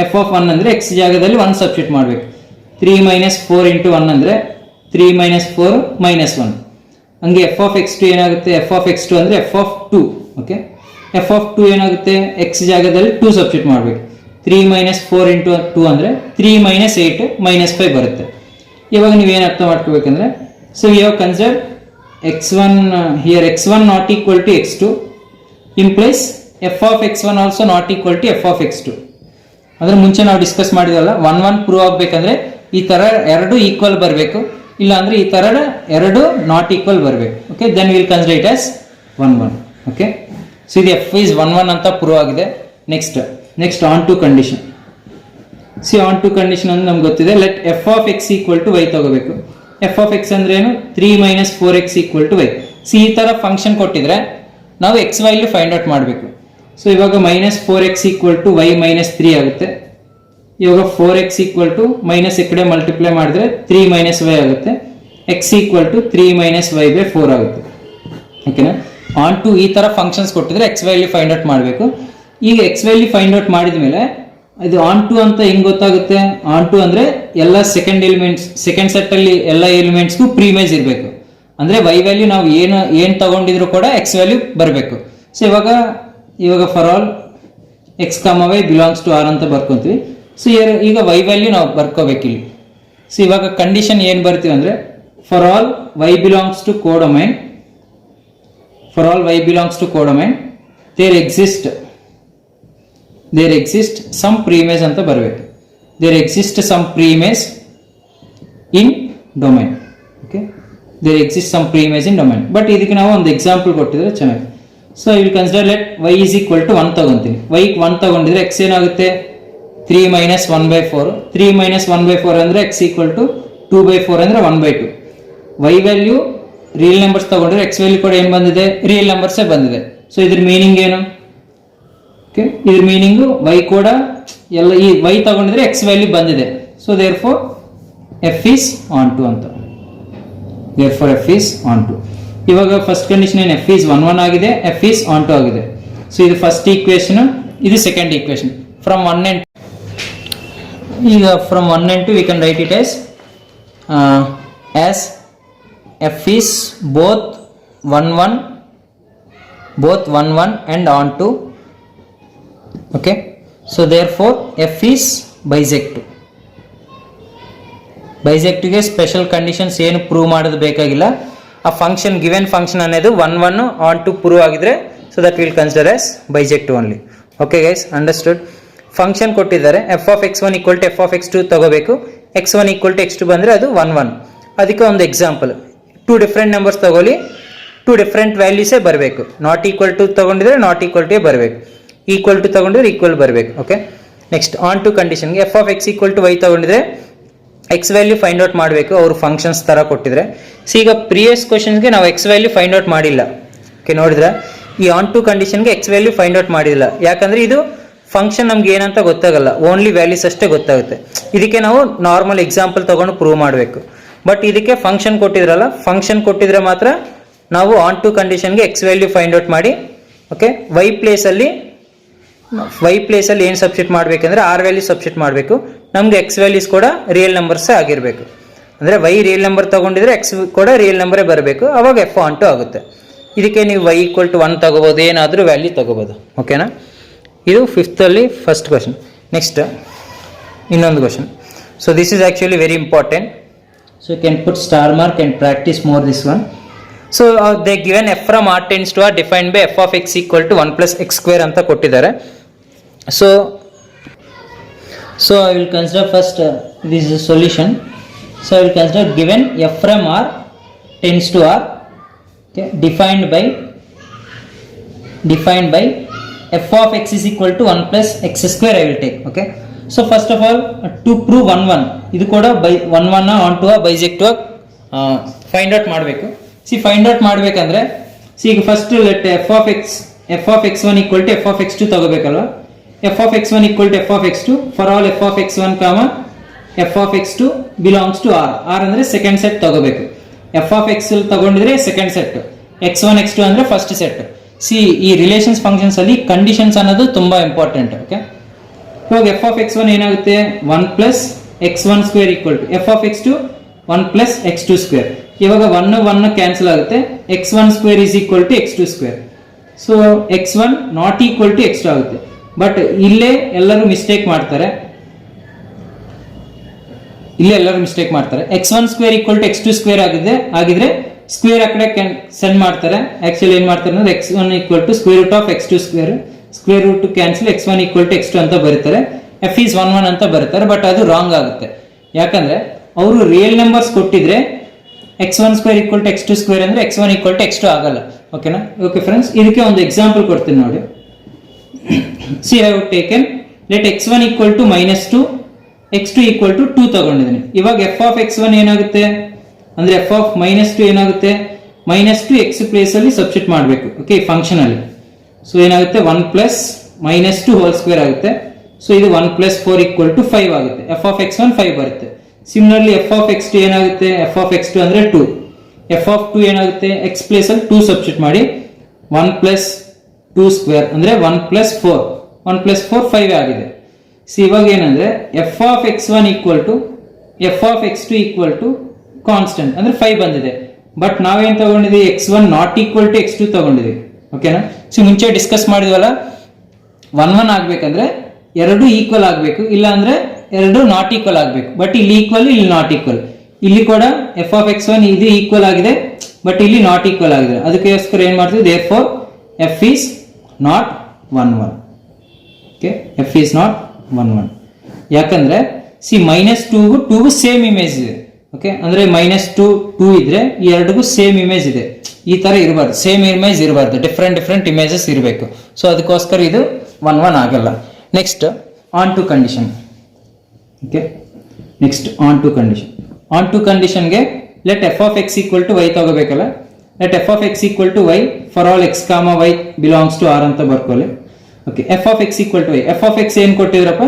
f of 1 ಅಂದ್ರೆ x ಜಾಗದಲ್ಲಿ 1 substitute ಮಾಡಬೇಕು. 3 minus 4 into 1 ಅಂದ್ರೆ 3 minus 4 minus 1. ಹಂಗೆ f of x2 ಏನಾಗುತ್ತೆ, f of x2 ಅಂದ್ರೆ f of 2. Okay, f of 2 ಏನಾಗುತ್ತೆ, x ಜಾಗದಲ್ಲಿ 2 ಸಬ್ಸ್ಟಿಟ್ಯೂಟ್ ಮಾಡಬೇಕು. 3 minus 4 into 2 ಅಂದ್ರೆ 3 minus 8 minus 5 ಬರುತ್ತೆ. ಇವಾಗ ನೀವೇನು ಅರ್ಥ ಮಾಡ್ಕೋಬೇಕಂದ್ರೆ, so we have considered x1 here, x1 not equal to x2 implies f of x1 also not equal to f of x2. ಅಂದ್ರೆ ಮುಂಚೆ ನಾವು ಡಿಸ್ಕಸ್ ಮಾಡಿದಲ್ಲ, 1 1 ಪ್ರೂವ್ ಆಗಬೇಕಂದ್ರೆ ಈ ತರ ಎರಡು ಈಕ್ವಲ್ ಬರಬೇಕು, ಇಲ್ಲ ಅಂದ್ರೆ ಈ ತರ ಎರಡು ನಾಟ್ ಈಕ್ವಲ್ ಬರಬೇಕು. Okay, then will consider it as 1 1. Okay, so ಇದು f is 1 1 ಅಂತ ಪ್ರೂವ್ ಆಗಿದೆ. Next onto condition. See onto condition ಅಂದ್ರೆ ನಮ್ಗೆ ಗೊತ್ತಿದೆ, let f of x equal to y ತಗೋಬೇಕು. f of x ಅಂದ್ರೆ ಏನು, 3 minus 4x equal to y. C ಈ ತರ ಫಂಕ್ಷನ್ ಕೊಟ್ಟಿದ್ರೆ ನಾವು x ವ್ಯಾಲ್ಯೂ ಫೈಂಡ್ ಔಟ್ ಮಾಡಬೇಕು. ಸೊ ಇವಾಗ minus 4x equal to y minus 3 ಆಗುತ್ತೆ. ಇವಾಗ 4x equal to ಮೈನಸ್ ಈ ಕಡೆ ಮಲ್ಟಿಪ್ಲೈ ಮಾಡಿದ್ರೆ 3 minus y ಆಗುತ್ತೆ. x equal to 3 minus y by 4 ಆಗುತ್ತೆ. ಓಕೆನಾ, ಆನ್ ಟು ಈ ತರ ಫಂಕ್ಷನ್ಸ್ ಕೊಟ್ಟಿದ್ರೆ x ವ್ಯಾಲ್ಯೂ ಫೈಂಡ್ ಔಟ್ ಮಾಡಬೇಕು. ಈಗ x ವ್ಯಾಲ್ಯೂ ಫೈಂಡ್ ಔಟ್ ಮಾಡಿದ ಮೇಲೆ ಇದು ಆನ್ ಟು ಅಂತ ಹೆಂಗ್ ಗೊತ್ತಾಗುತ್ತೆ, ಆನ್ ಟು ಅಂದ್ರೆ ಎಲ್ಲ ಸೆಕೆಂಡ್ ಎಲಿಮೆಂಟ್ಸ್, ಸೆಕೆಂಡ್ ಸೆಟ್ ಅಲ್ಲಿ ಎಲ್ಲ ಎಲಿಮೆಂಟ್ಸ್ಗೂ ಪ್ರೀಮೇಜ್ ಇರಬೇಕು. ಅಂದ್ರೆ y ವ್ಯಾಲ್ಯೂ ನಾವು ಏನ್ ತಗೊಂಡಿದ್ರು ಕೂಡ x ವ್ಯಾಲ್ಯೂ ಬರಬೇಕು. ಸೊ ಇವಾಗ for all x, y belongs to r ಅಂತ ಬರ್ಕೊಂತೀವಿ. ಸೊ ಈಗ y ವ್ಯಾಲ್ಯೂ ನಾವು ಬರ್ಕೋಬೇಕು ಇಲ್ಲಿ. ಸೊ ಇವಾಗ ಕಂಡೀಷನ್ ಏನ್ ಬರ್ತೀವಿ ಅಂದ್ರೆ, for all y belongs to codomain, for all y belongs to codomain there exist some preimage ಅಂತ ಬರಬೇಕು. There exist some preimage in domain. Okay, there exist some preimage in domain. But ಇದಕ್ಕೆ ನಾವು ಒಂದು example ಕೊಟ್ಟಿದ್ರೆ ಚೆನ್ನಾಗಿ. So will consider let y is equal to 1 ತಗೊಂತೀನಿ. y 1 ತಗೊಂಡಿದ್ರೆ x ಏನಾಗುತ್ತೆ, 3 minus 1 by 4. 3 minus 1 by 4 ಅಂದ್ರೆ x equal to 2 by 4 ಅಂದ್ರೆ 1 by 2. y value real numbers ತಗೊಂಡ್ರೆ x value ಕೂಡ ಏನು ಬಂದಿದೆ, ರಿಯಲ್ ನಂಬರ್ಸೇ ಬಂದಿದೆ. ಸೊ ಇದ್ರ ಮೀನಿಂಗ್ ಏನು, ಓಕೆ, ಇದ್ರ ಮೀನಿಂಗ್ y ಕೂಡ ಎಲ್ಲ ಈ y ತಗೊಂಡಿದ್ರೆ x ವ್ಯಾಲ್ಯೂ ಬಂದಿದೆ. So therefore f is on to ಅಂತ. Therefore f is on to. ಇವಾಗ ಫಸ್ಟ್ ಕಂಡೀಷನ್ ಏನು, f is 1 1 ಆಗಿದೆ, f is on to ಆಗಿದೆ. ಸೊ ಇದು ಫಸ್ಟ್ ಈಕ್ವೇಶನ್, ಇದು ಸೆಕೆಂಡ್ ಈಕ್ವೇಶನ್. ಫ್ರಮ್ 1 and ಈಗ from 1 and 2 we can write it as f is both 1 1 and on to. Okay, so therefore f is bisective. ಬೈಸೆಕ್ಟಿವ್ಗೆ special conditions ಏನು prove ಮಾಡೋದು ಬೇಕಾಗಿಲ್ಲ. ಆ function given function అనేది 1 1 onto prove ಆಗಿದ್ರೆ, so that will consider as bijective only. Okay guys, understood. Function ಕೊಟ್ಟಿದ್ದಾರೆ, f of x1 equal to f of x2 ತಗೋಬೇಕು. x1 equal to x2 ಬಂದರೆ ಅದು 1 1. ಅದಕ್ಕೆ ಒಂದು ಎಕ್ಸಾಂಪಲ್, 2 ಡಿಫ್ರೆಂಟ್ ನಂಬರ್ಸ್ ತಗೊಳ್ಳಿ, 2 different ವ್ಯಾಲ್ಯೂಸೇ ಬರಬೇಕು. ನಾಟ್ ಈಕ್ವಲ್ ಟು ತಗೊಂಡಿದ್ರೆ ನಾಟ್ ಈಕ್ವಲ್ ಟು ಬರಬೇಕು, ಈಕ್ವಲ್ ಟು ತಗೊಂಡಿದ್ರೆ ಈಕ್ವಲ್ ಬರಬೇಕು. ಓಕೆ, ನೆಕ್ಸ್ಟ್ ಆನ್ ಟು ಕಂಡೀಷನ್ಗೆ f of x equal to y ತಗೊಂಡಿದ್ರೆ x ವ್ಯಾಲ್ಯೂ ಫೈಂಡ್ ಔಟ್ ಮಾಡಬೇಕು, ಅವರು ಫಂಕ್ಷನ್ಸ್ ಥರ ಕೊಟ್ಟಿದ್ರೆ. ಸೊ ಈಗ ಪ್ರಿವಿಯಸ್ ಕ್ವಶನ್ಸ್ಗೆ ನಾವು x ವ್ಯಾಲ್ಯೂ ಫೈಂಡ್ ಔಟ್ ಮಾಡಿಲ್ಲ. ಓಕೆ, ನೋಡಿದ್ರೆ ಈ ಆನ್ ಟು ಕಂಡೀಷನ್ಗೆ x ವ್ಯಾಲ್ಯೂ ಫೈಂಡ್ ಔಟ್ ಮಾಡಿಲ್ಲ, ಯಾಕಂದ್ರೆ ಇದು ಫಂಕ್ಷನ್ ನಮ್ಗೆ ಏನಂತ ಗೊತ್ತಾಗಲ್ಲ, ಓನ್ಲಿ ವ್ಯಾಲ್ಯೂಸ್ ಅಷ್ಟೇ ಗೊತ್ತಾಗುತ್ತೆ. ಇದಕ್ಕೆ ನಾವು ನಾರ್ಮಲ್ ಎಕ್ಸಾಂಪಲ್ ತಗೊಂಡು ಪ್ರೂವ್ ಮಾಡಬೇಕು. ಬಟ್ ಇದಕ್ಕೆ ಫಂಕ್ಷನ್ ಕೊಟ್ಟಿದ್ರಲ್ಲ, ಫಂಕ್ಷನ್ ಕೊಟ್ಟಿದ್ರೆ ಮಾತ್ರ ನಾವು ಆನ್ ಟು ಕಂಡೀಷನ್ಗೆ ಎಕ್ಸ್ ವ್ಯಾಲ್ಯೂ ಫೈಂಡ್ ಔಟ್ ಮಾಡಿ, ಓಕೆ, ವೈ ಪ್ಲೇಸಲ್ಲಿ ಏನು ಸಬ್ಸ್ಟಿಟ್ಯೂಟ್ ಮಾಡಬೇಕಂದ್ರೆ ಆರ್ ವ್ಯಾಲ್ಯೂ ಸಬ್ಸ್ಟಿಟ್ಯೂಟ್ ಮಾಡಬೇಕು. ನಮ್ಗೆ ಎಕ್ಸ್ ವ್ಯಾಲ್ಯೂಸ್ ಕೂಡ ರಿಯಲ್ ನಂಬರ್ಸೇ ಆಗಿರಬೇಕು. ಅಂದರೆ ವೈ ರಿಯಲ್ ನಂಬರ್ ತಗೊಂಡಿದ್ರೆ ಎಕ್ಸ್ ಕೂಡ ರಿಯಲ್ ನಂಬರೇ ಬರಬೇಕು, ಅವಾಗ ಎಫ್ ಆನ್ ಟು ಆಗುತ್ತೆ. ಇದಕ್ಕೆ ನೀವು y = 1 ತಗೋಬೋದು, ಏನಾದರೂ ವ್ಯಾಲ್ಯೂ ತಗೋಬೋದು. ಓಕೆನಾ? ಇದು ಫಿಫ್ತಲ್ಲಿ ಫಸ್ಟ್ ಕ್ವಶನ್. ನೆಕ್ಸ್ಟ್ ಇನ್ನೊಂದು question. So this is actually very important. So you can put star mark and practise more this one. So they given F from R tends to R defined by F of X equal to 1 + x² ಅಂತ ಕೊಟ್ಟಿದ್ದಾರೆ. So I will consider first this is solution. So I will consider given f from r tends to r, okay, defined by f of x is equal to 1 + x² I will take. Okay, so first of all to prove 1 1 idu koda by 1 1 onto a bisector find out ಮಾಡಬೇಕು. see find out ಮಾಡಬೇಕಂದ್ರೆ see ಈಗ first let f of x1 equal to f of x2 ತಗೋಬೇಕಲ್ವಾ. f of x1 equal to f of x2 for all f of x1 comma f of x2 belongs to r. r ಅಂದ್ರೆ second set ತಗೋಬೇಕು. f of x ತಗೊಂಡಿದ್ರೆ second set, x1 x2 ಅಂದ್ರೆ first set. See ಈ relations functions ಅಲ್ಲಿ conditions ಅನ್ನೋದು ತುಂಬಾ important. Okay, ಇವಾಗ f of x1 ಏನಾಗುತ್ತೆ 1 + x1² equal to f of x2 1 + x2². ಇವಾಗ 1 1 ಕ್ಯಾನ್ಸಲ್ ಆಗುತ್ತೆ, x1² is equal to x2². So x1 not equal to x2 ಆಗುತ್ತೆ. ಬಟ್ ಇಲ್ಲೇ ಎಲ್ಲರೂ ಮಿಸ್ಟೇಕ್ ಮಾಡ್ತಾರೆ. x1² equal to x2² ಆಗಿದ್ರೆ ಸ್ಕ್ವೇರ್ ಆ ಕಡೆ ಸೆಂಡ್ ಮಾಡ್ತಾರೆ. ಆಕ್ಚುಲಿ ಏನ್ ಮಾಡ್ತಾರೆ ಅಂದ್ರೆ x1 equal to √of x2², square root cancel x1 equal to x2 ಅಂತ ಬರೀತಾರೆ. f is 1 1 ಅಂತ ಬರೀತಾರೆ. ಬಟ್ ಅದು ರಾಂಗ್ ಆಗುತ್ತೆ. ಯಾಕಂದ್ರೆ ಅವರು ರಿಯಲ್ ನಂಬರ್ಸ್ ಕೊಟ್ಟಿದ್ರೆ x1² equal to x2² ಅಂದ್ರೆ x1 equal to x2 ಆಗಲ್ಲ. ಓಕೆನಾ? ಓಕೆ ಫ್ರೆಂಡ್ಸ್, ಇದಕ್ಕೆ ಒಂದು ಎಕ್ಸಾಂಪಲ್ ಕೊಡ್ತೀನಿ ನೋಡಿ. C I have taken let x1 equal to -2, x2 equal to 2 ತಗೊಂಡಿದ್ದೀನಿ. ಇವಾಗ f of x1 ಏನಾಗುತ್ತೆ ಅಂದ್ರೆ f of -2 ಏನಾಗುತ್ತೆ, -2 x ಪ್ಲೇಸ್ ಅಲ್ಲಿ ಸಬ್ಸ್ಟಿಟ್ಯೂಟ್ ಮಾಡಬೇಕು. ಓಕೆ, ಫಂಕ್ಷನ್ ಅಲ್ಲಿ. ಸೊ ಏನಾಗುತ್ತೆ 1 + -2² ಆಗುತ್ತೆ. ಸೊ ಇದು 1 + 4 equal to 5 ಆಗುತ್ತೆ. f of x1 5 ಬರುತ್ತೆ. ಸಿಮಿಲರ್ಲಿ f of x2 ಏನಾಗುತ್ತೆ, f of x2 ಅಂದ್ರೆ 2, f of 2 ಏನಾಗುತ್ತೆ x ಪ್ಲೇಸ್ ಅಲ್ಲಿ 2 ಸಬ್ಸ್ಟಿಟ್ಯೂಟ್ ಮಾಡಿ 1 + 2² ಅಂದ್ರೆ 1 + 4, 1 + 4 5 ಆಗಿದೆ. ಸಿ ಇವಾಗ ಏನಂದ್ರೆ f of x1 equal to f of x2 equal to constant ಅಂದ್ರೆ 5 ಬಂದಿದೆ. ಬಟ್ ನಾವೇನ್ ತಗೊಂಡಿದ್ವಿ, x1 not equal to x2 ತಗೊಂಡಿದ್ವಿ. ಓಕೆನಾ? ಸೊ ಮುಂಚೆ ಡಿಸ್ಕಸ್ ಮಾಡಿದ್ವಲ್ಲ, 1 1 ಆಗ್ಬೇಕಂದ್ರೆ ಎರಡು ಈಕ್ವಲ್ ಆಗ್ಬೇಕು, ಇಲ್ಲ ಅಂದ್ರೆ ಎರಡು ನಾಟ್ ಈಕ್ವಲ್ ಆಗ್ಬೇಕು. ಬಟ್ ಇಲ್ಲಿ ಈಕ್ವಲ್, ಇಲ್ಲಿ ನಾಟ್ ಈಕ್ವಲ್. ಇಲ್ಲಿ ಕೂಡ f of x1 ಇದು ಈಕ್ವಲ್ ಆಗಿದೆ, ಬಟ್ ಇಲ್ಲಿ ನಾಟ್ ಈಕ್ವಲ್ ಆಗಿದೆ. ಅದಕ್ಕೋಸ್ಕರ ಏನ್ ಮಾಡ್ತೀವಿ, therefore f is not 1 1. Okay, f is not 1 1. ಯಾಕಂದ್ರೆ ಸಿ -2 ಸೇಮ್ ಇಮೇಜ್ ಇದೆ. ಓಕೆ, ಅಂದ್ರೆ -2 ಇದ್ರೆ ಈ ಎರಡಿಗೂ ಸೇಮ್ ಇಮೇಜ್ ಇದೆ. ಈ ತರ ಇರಬಾರ್ದು, ಸೇಮ್ ಇಮೇಜ್ ಇರಬಾರ್ದು, ಡಿಫ್ರೆಂಟ್ ಇಮೇಜಸ್ ಇರಬೇಕು. ಸೊ ಅದಕ್ಕೋಸ್ಕರ ಇದು 1 1 ಆಗಲ್ಲ. Next onto condition. Okay, next on to ಕಂಡೀಷನ್ಗೆ let f of x equal to y ತಗೋಬೇಕಲ್ಲ. Let f of x equal to y for all x, y belongs to r ಅಂತ ಬರ್ಕೊಳ್ಳಿ. Okay, f of x equal to y. f of x ಏನ್ ಕೊಟ್ಟಿದ್ರಪ್ಪ,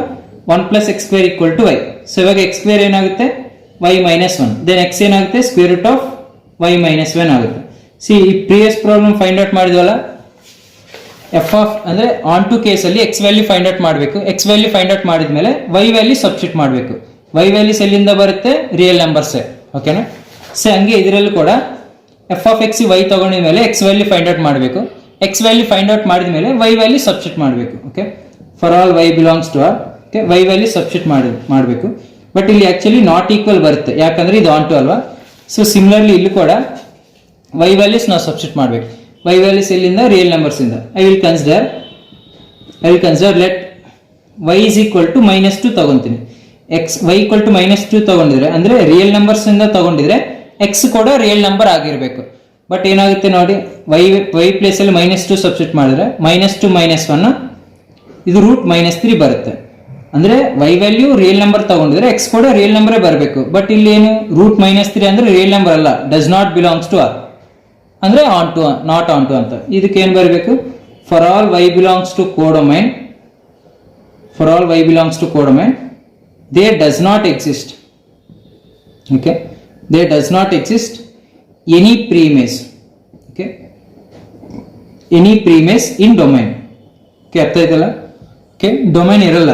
1 + x² equal to y. So ಇವಾಗ x² ಏನಾಗುತ್ತೆ, y - 1. Then x ಏನಾಗುತ್ತೆ, √of y - 1 ಆಗುತ್ತೆ. See ಈ previous problem find out ಮಾಡಿದ್ವಲ್ಲ, f of ಅಂದ್ರೆ ಆನ್ ಟು ಕೇಸ್ ಅಲ್ಲಿ x ವ್ಯಾಲ್ಯೂ ಫೈಂಡ್ ಔಟ್ ಮಾಡಬೇಕು. x ವ್ಯಾಲ್ಯೂ ಫೈಂಡ್ ಔಟ್ ಮಾಡಿದ್ಮೇಲೆ y ವ್ಯಾಲ್ಯೂ ಸಬ್ಸ್ಟಿಟ್ಯೂಟ್ ಮಾಡಬೇಕು. y ವ್ಯಾಲ್ಯೂಸ್ ಎಲ್ಲಿಂದ ಬರುತ್ತೆ, ರಿಯಲ್ ನಂಬರ್ಸ್. ಓಕೆನಾ? ಸೊ ಹಂಗೆ ಇದರಲ್ಲೂ ಕೂಡ f of x y ತಗೊಂಡಿದ್ಮೇಲೆ x ವ್ಯಾಲ್ಯೂ ಫೈಂಡ್ ಔಟ್ ಮಾಡಬೇಕು. x ವ್ಯಾಲ್ಯೂ ಫೈಂಡ್ ಔಟ್ ಮಾಡಿದ್ಮೇಲೆ y ವ್ಯಾಲ್ಯೂ ಸಬ್ಸ್ಟಿಟ್ಯೂಟ್ ಮಾಡಬೇಕು. Okay, for all y belongs to r. Okay, y value substitute ಮಾಡಬೇಕು. ಬಟ್ ಇಲ್ಲಿ ಆಕ್ಚುಲಿ ನಾಟ್ ಈಕ್ವಲ್ ಬರುತ್ತೆ, ಯಾಕಂದ್ರೆ ಇದು ಆನ್ ಟು ಅಲ್ವಾ. ಸೊ ಸಿಮಿಲರ್ಲಿ ಇಲ್ಲಿ ಕೂಡ y ವ್ಯಾಲ್ಯೂಸ್ ನಾವು ಸಬ್ಸ್ಟಿಟ್ಯೂಟ್ ಮಾಡಬೇಕು. y ವ್ಯಾಲ್ಯೂಸ್ ಎಲ್ಲಿಂದ, ರಿಯಲ್ ನಂಬರ್ಸ್ ಇಂದ. I will consider let y is equal to -2 ತಗೊಂತೀನಿ. y equal to -2 ತಗೊಂಡಿದ್ರೆ ಅಂದ್ರೆ ರಿಯಲ್ ನಂಬರ್ಸ್ ಇಂದ ತಗೊಂಡಿದ್ರೆ x ಕೂಡ ರಿಯಲ್ ನಂಬರ್ ಆಗಿರಬೇಕು. ಬಟ್ ಏನಾಗುತ್ತೆ ನೋಡಿ, y ಪ್ಲೇಸ್ ಅಲ್ಲಿ -2 ಸಬ್ಸ್ಟಿಟ್ಯೂಟ್ ಮಾಡಿದ್ರೆ -2 - 1 ಇದು √-3 ಬರುತ್ತೆ. ಅಂದ್ರೆ y ವ್ಯಾಲ್ಯೂ ರಿಯಲ್ ನಂಬರ್ ತಗೊಂಡಿದ್ರೆ x ಕೂಡ ರಿಯಲ್ ನಂಬರೇ ಬರಬೇಕು. ಬಟ್ ಇಲ್ಲಿ ಏನು, √-3 ಅಂದ್ರೆ ರಿಯಲ್ ನಂಬರ್ ಅಲ್ಲ, does not belongs to r ಅಂದ್ರೆ onto, not onto ಅಂತ. ಇದಕ್ಕೆ ಏನ್ ಬರಬೇಕು, for all y belongs to codomain for all y belongs to codomain, there does not exist, okay, there does not exist any preimage, okay, any preimage in domain, okay, ಅರ್ಥ ಆಯ್ತಲ್ಲ. Okay, domain ಇರಲ್ಲ.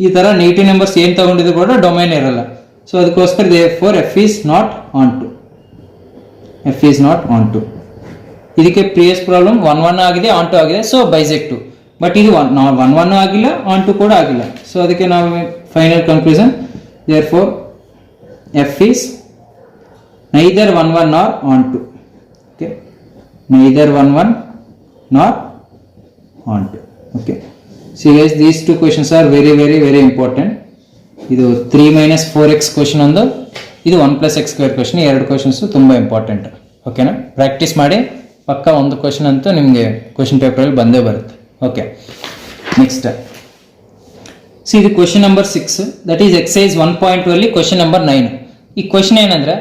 ಈ ತರ negative numbers ಏನ್ ತಗೊಂಡಿದ್ರು ಕೂಡ domain ಇರಲ್ಲ. So ಅದಕ್ಕೋಸ್ಕರ therefore f is not onto, f is not onto. ಇದಕ್ಕೆ ಪ್ರಿವಿಯಸ್ ಪ್ರಾಬ್ಲಮ್ 1 1 ಆಗಿದೆ, onto ಆಗಿದೆ, ಸೊ ಬೈಸೆಕ್ಟಿವ್. ಬಟ್ ಇದು 1 1 ಆಗಿಲ್ಲ, onto ಕೂಡ ಆಗಿಲ್ಲ. ಸೊ ಅದಕ್ಕೆ ನಾವು final conclusion therefore f is neither 1 1 nor onto, okay, neither 1 1 nor onto, okay. See guys, these two questions are very important. ಇದು 3 minus 4x ಕ್ವಶನ್ ಒಂದು, ಇದು 1 plus x square ಕ್ವಶನ್, ಎರಡು ಕ್ವಶನ್ಸ್ ತುಂಬಾ important. ಓಕೆನಾ, practice ಮಾಡಿ, ಪಕ್ಕ ಒಂದು question ಅಂತೂ ನಿಮಗೆ ಕ್ವಶನ್ ಪೇಪರಲ್ಲಿ ಬಂದೇ ಬರುತ್ತೆ. ಓಕೆ, ನೆಕ್ಸ್ಟ್ ಸಿ ಇದು question number 6, that is exercise 1.2 ಅಲ್ಲಿ ಕ್ವಶನ್ ನಂಬರ್ 9. ಈ ಕ್ವಶನ್ ಏನಂದ್ರೆ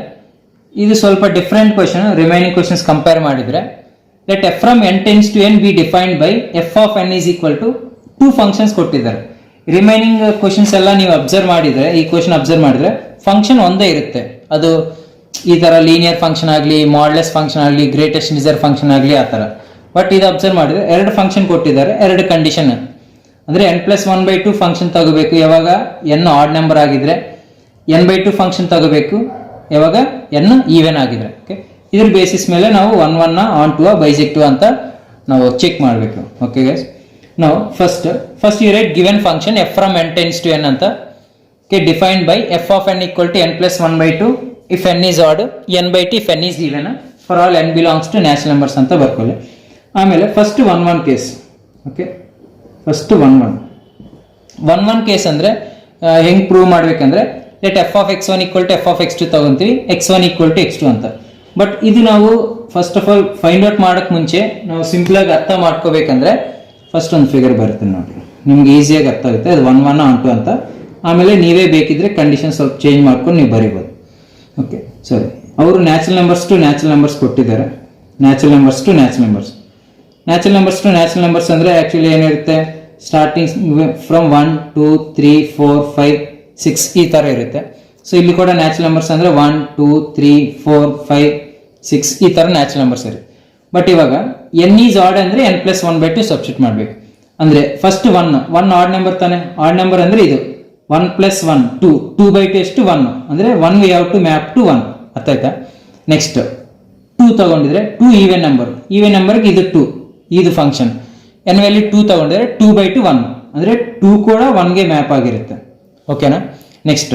ಇದು ಸ್ವಲ್ಪ different question remaining questions compare ಮಾಡಿದ್ರೆ. Let f from n tends to n be defined by f of n is equal to 2 functions ಕೊಟ್ಟಿದ್ದಾರೆ. Remaining questions ಎಲ್ಲ ನೀವು observe ಮಾಡಿದ್ರೆ, ಈ ಕ್ವಶನ್ ಅಬ್ಸರ್ವ್ ಮಾಡಿದ್ರೆ ಫಂಕ್ಷನ್ ಒಂದೇ ಇರುತ್ತೆ. ಅದು ಈ ತರ ಲೀನಿಯರ್ ಫಂಕ್ಷನ್ ಆಗಲಿ, ಮಾಡ್ಲೆಸ್ ಫಂಕ್ಷನ್ ಆಗಲಿ, ಗ್ರೇಟೆಸ್ಟ್ ಇಂಟಿಜರ್ ಫಂಕ್ಷನ್ ಆಗಲಿ, ಆ ತರ. ಬಟ್ ಇದು ಅಬ್ಸರ್ವ್ ಮಾಡಿದ್ರೆ ಎರಡು ಫಂಕ್ಷನ್ ಕೊಟ್ಟಿದ್ದಾರೆ, ಎರಡು ಕಂಡೀಷನ್. ಅಂದ್ರೆ n+1/2 ಫಂಕ್ಷನ್ ತಗೋಬೇಕು ಯಾವಾಗ n ಆಡ್ ನಂಬರ್ ಆಗಿದ್ರೆ, n/2 ಫಂಕ್ಷನ್ ತಗೋಬೇಕು ಯಾವಾಗ n ಈವನ್ ಆಗಿದ್ರೆ. ಓಕೆ, ಇದ್ರ ಬೇಸಿಸ್ ಮೇಲೆ ನಾವು 1 1 ನ onto ಬೈಸೆಕ್ಟಿವ್ ಅಂತ ನಾವು ಚೆಕ್ ಮಾಡಬೇಕು. ಓಕೆ ಗೈಸ್, ನಾವು first you write given function f from n tends to n ಅಂತ, okay, defined by f of n equal to n+1/2 if n is odd, n/2 if n is even, for all n belongs to natural numbers ಅಂತ ಬರ್ಕೊಳ್ಳಿ. ಆಮೇಲೆ first 1 1 case. Okay, first 1 1 case ಅಂದ್ರೆ ಹೆಂಗ್ prove ಮಾಡ್ಬೇಕಂದ್ರೆ, let f of x1 equal to f of x2 ತಗೊಂತೀವಿ, x1 equal to x2 ಅಂತ. But ಇದು ನಾವು first of all find out ಮಾಡಕ್ ಮುಂಚೆ ನಾವು ಸಿಂಪಲ್ ಆಗಿ ಅರ್ಥ ಮಾಡ್ಕೋಬೇಕಂದ್ರೆ ಫಸ್ಟ್ ಒಂದು ಫಿಗರ್ ಬರುತ್ತೆ ನೋಡಿ, ನಿಮ್ಗೆ ಈಸಿಯಾಗಿ ಅರ್ಥ ಆಗುತ್ತೆ. ಅದು 1 1 onto ಅಂತ. ಆಮೇಲೆ ನೀವೇ ಬೇಕಿದ್ರೆ ಕಂಡೀಷನ್ ಸ್ವಲ್ಪ ಚೇಂಜ್ ಮಾಡ್ಕೊಂಡು ನೀವು ಬರೀಬೋದು. ಓಕೆ, ಸರಿ, ಅವರು natural numbers to natural numbers ಕೊಟ್ಟಿದ್ದಾರೆ. Natural numbers to natural numbers, natural numbers to natural numbers ಅಂದ್ರೆ ಆಕ್ಚುಲಿ ಏನಿರುತ್ತೆ, ಸ್ಟಾರ್ಟಿಂಗ್ ಫ್ರಮ್ 1 2 3 4 5 6 ಈ ತರ ಇರುತ್ತೆ. ಸೊ ಇಲ್ಲಿ ಕೂಡ ನ್ಯಾಚುರಲ್ ನಂಬರ್ಸ್ ಅಂದ್ರೆ 1 2 3 4 5 6 ಈ ತರ ನ್ಯಾಚುರಲ್ ನಂಬರ್ಸ್ ಇರುತ್ತೆ. ಬಟ್ ಇವಾಗ n ಈಸ್ ಆಡ್ ಅಂದ್ರೆ n+1/2 ಸಬ್ಸ್ಟಿಟ್ಯೂಟ್ ಮಾಡ್ಬೇಕು. ಅಂದ್ರೆ ಫಸ್ಟ್ 1 ಆಡ್ ನಂಬರ್ ತಾನೆ, ಆಡ್ ನಂಬರ್ ಅಂದ್ರೆ ಇದು 1 + 1 2, 2/2 ಎಷ್ಟು 1, ಅಂದ್ರೆ 1 we have to map to 1. ಅರ್ಥ ಆಯ್ತಾ? ನೆಕ್ಸ್ಟ್ 2 ತಗೊಂಡಿದ್ರೆ 2 ಈವನ್ ನಂಬರ್ಗೆ ಇದು 2, ಇದು ಫಂಕ್ಷನ್. n ವ್ಯಾಲ್ಯೂ 2 ತಗೊಂಡಿದ್ರೆ 2/2 1, ಅಂದ್ರೆ 2 ಕೂಡ 1 ಗೆ ಮ್ಯಾಪ್ ಆಗಿರುತ್ತೆ. ಓಕೆನಾ? ನೆಕ್ಸ್ಟ್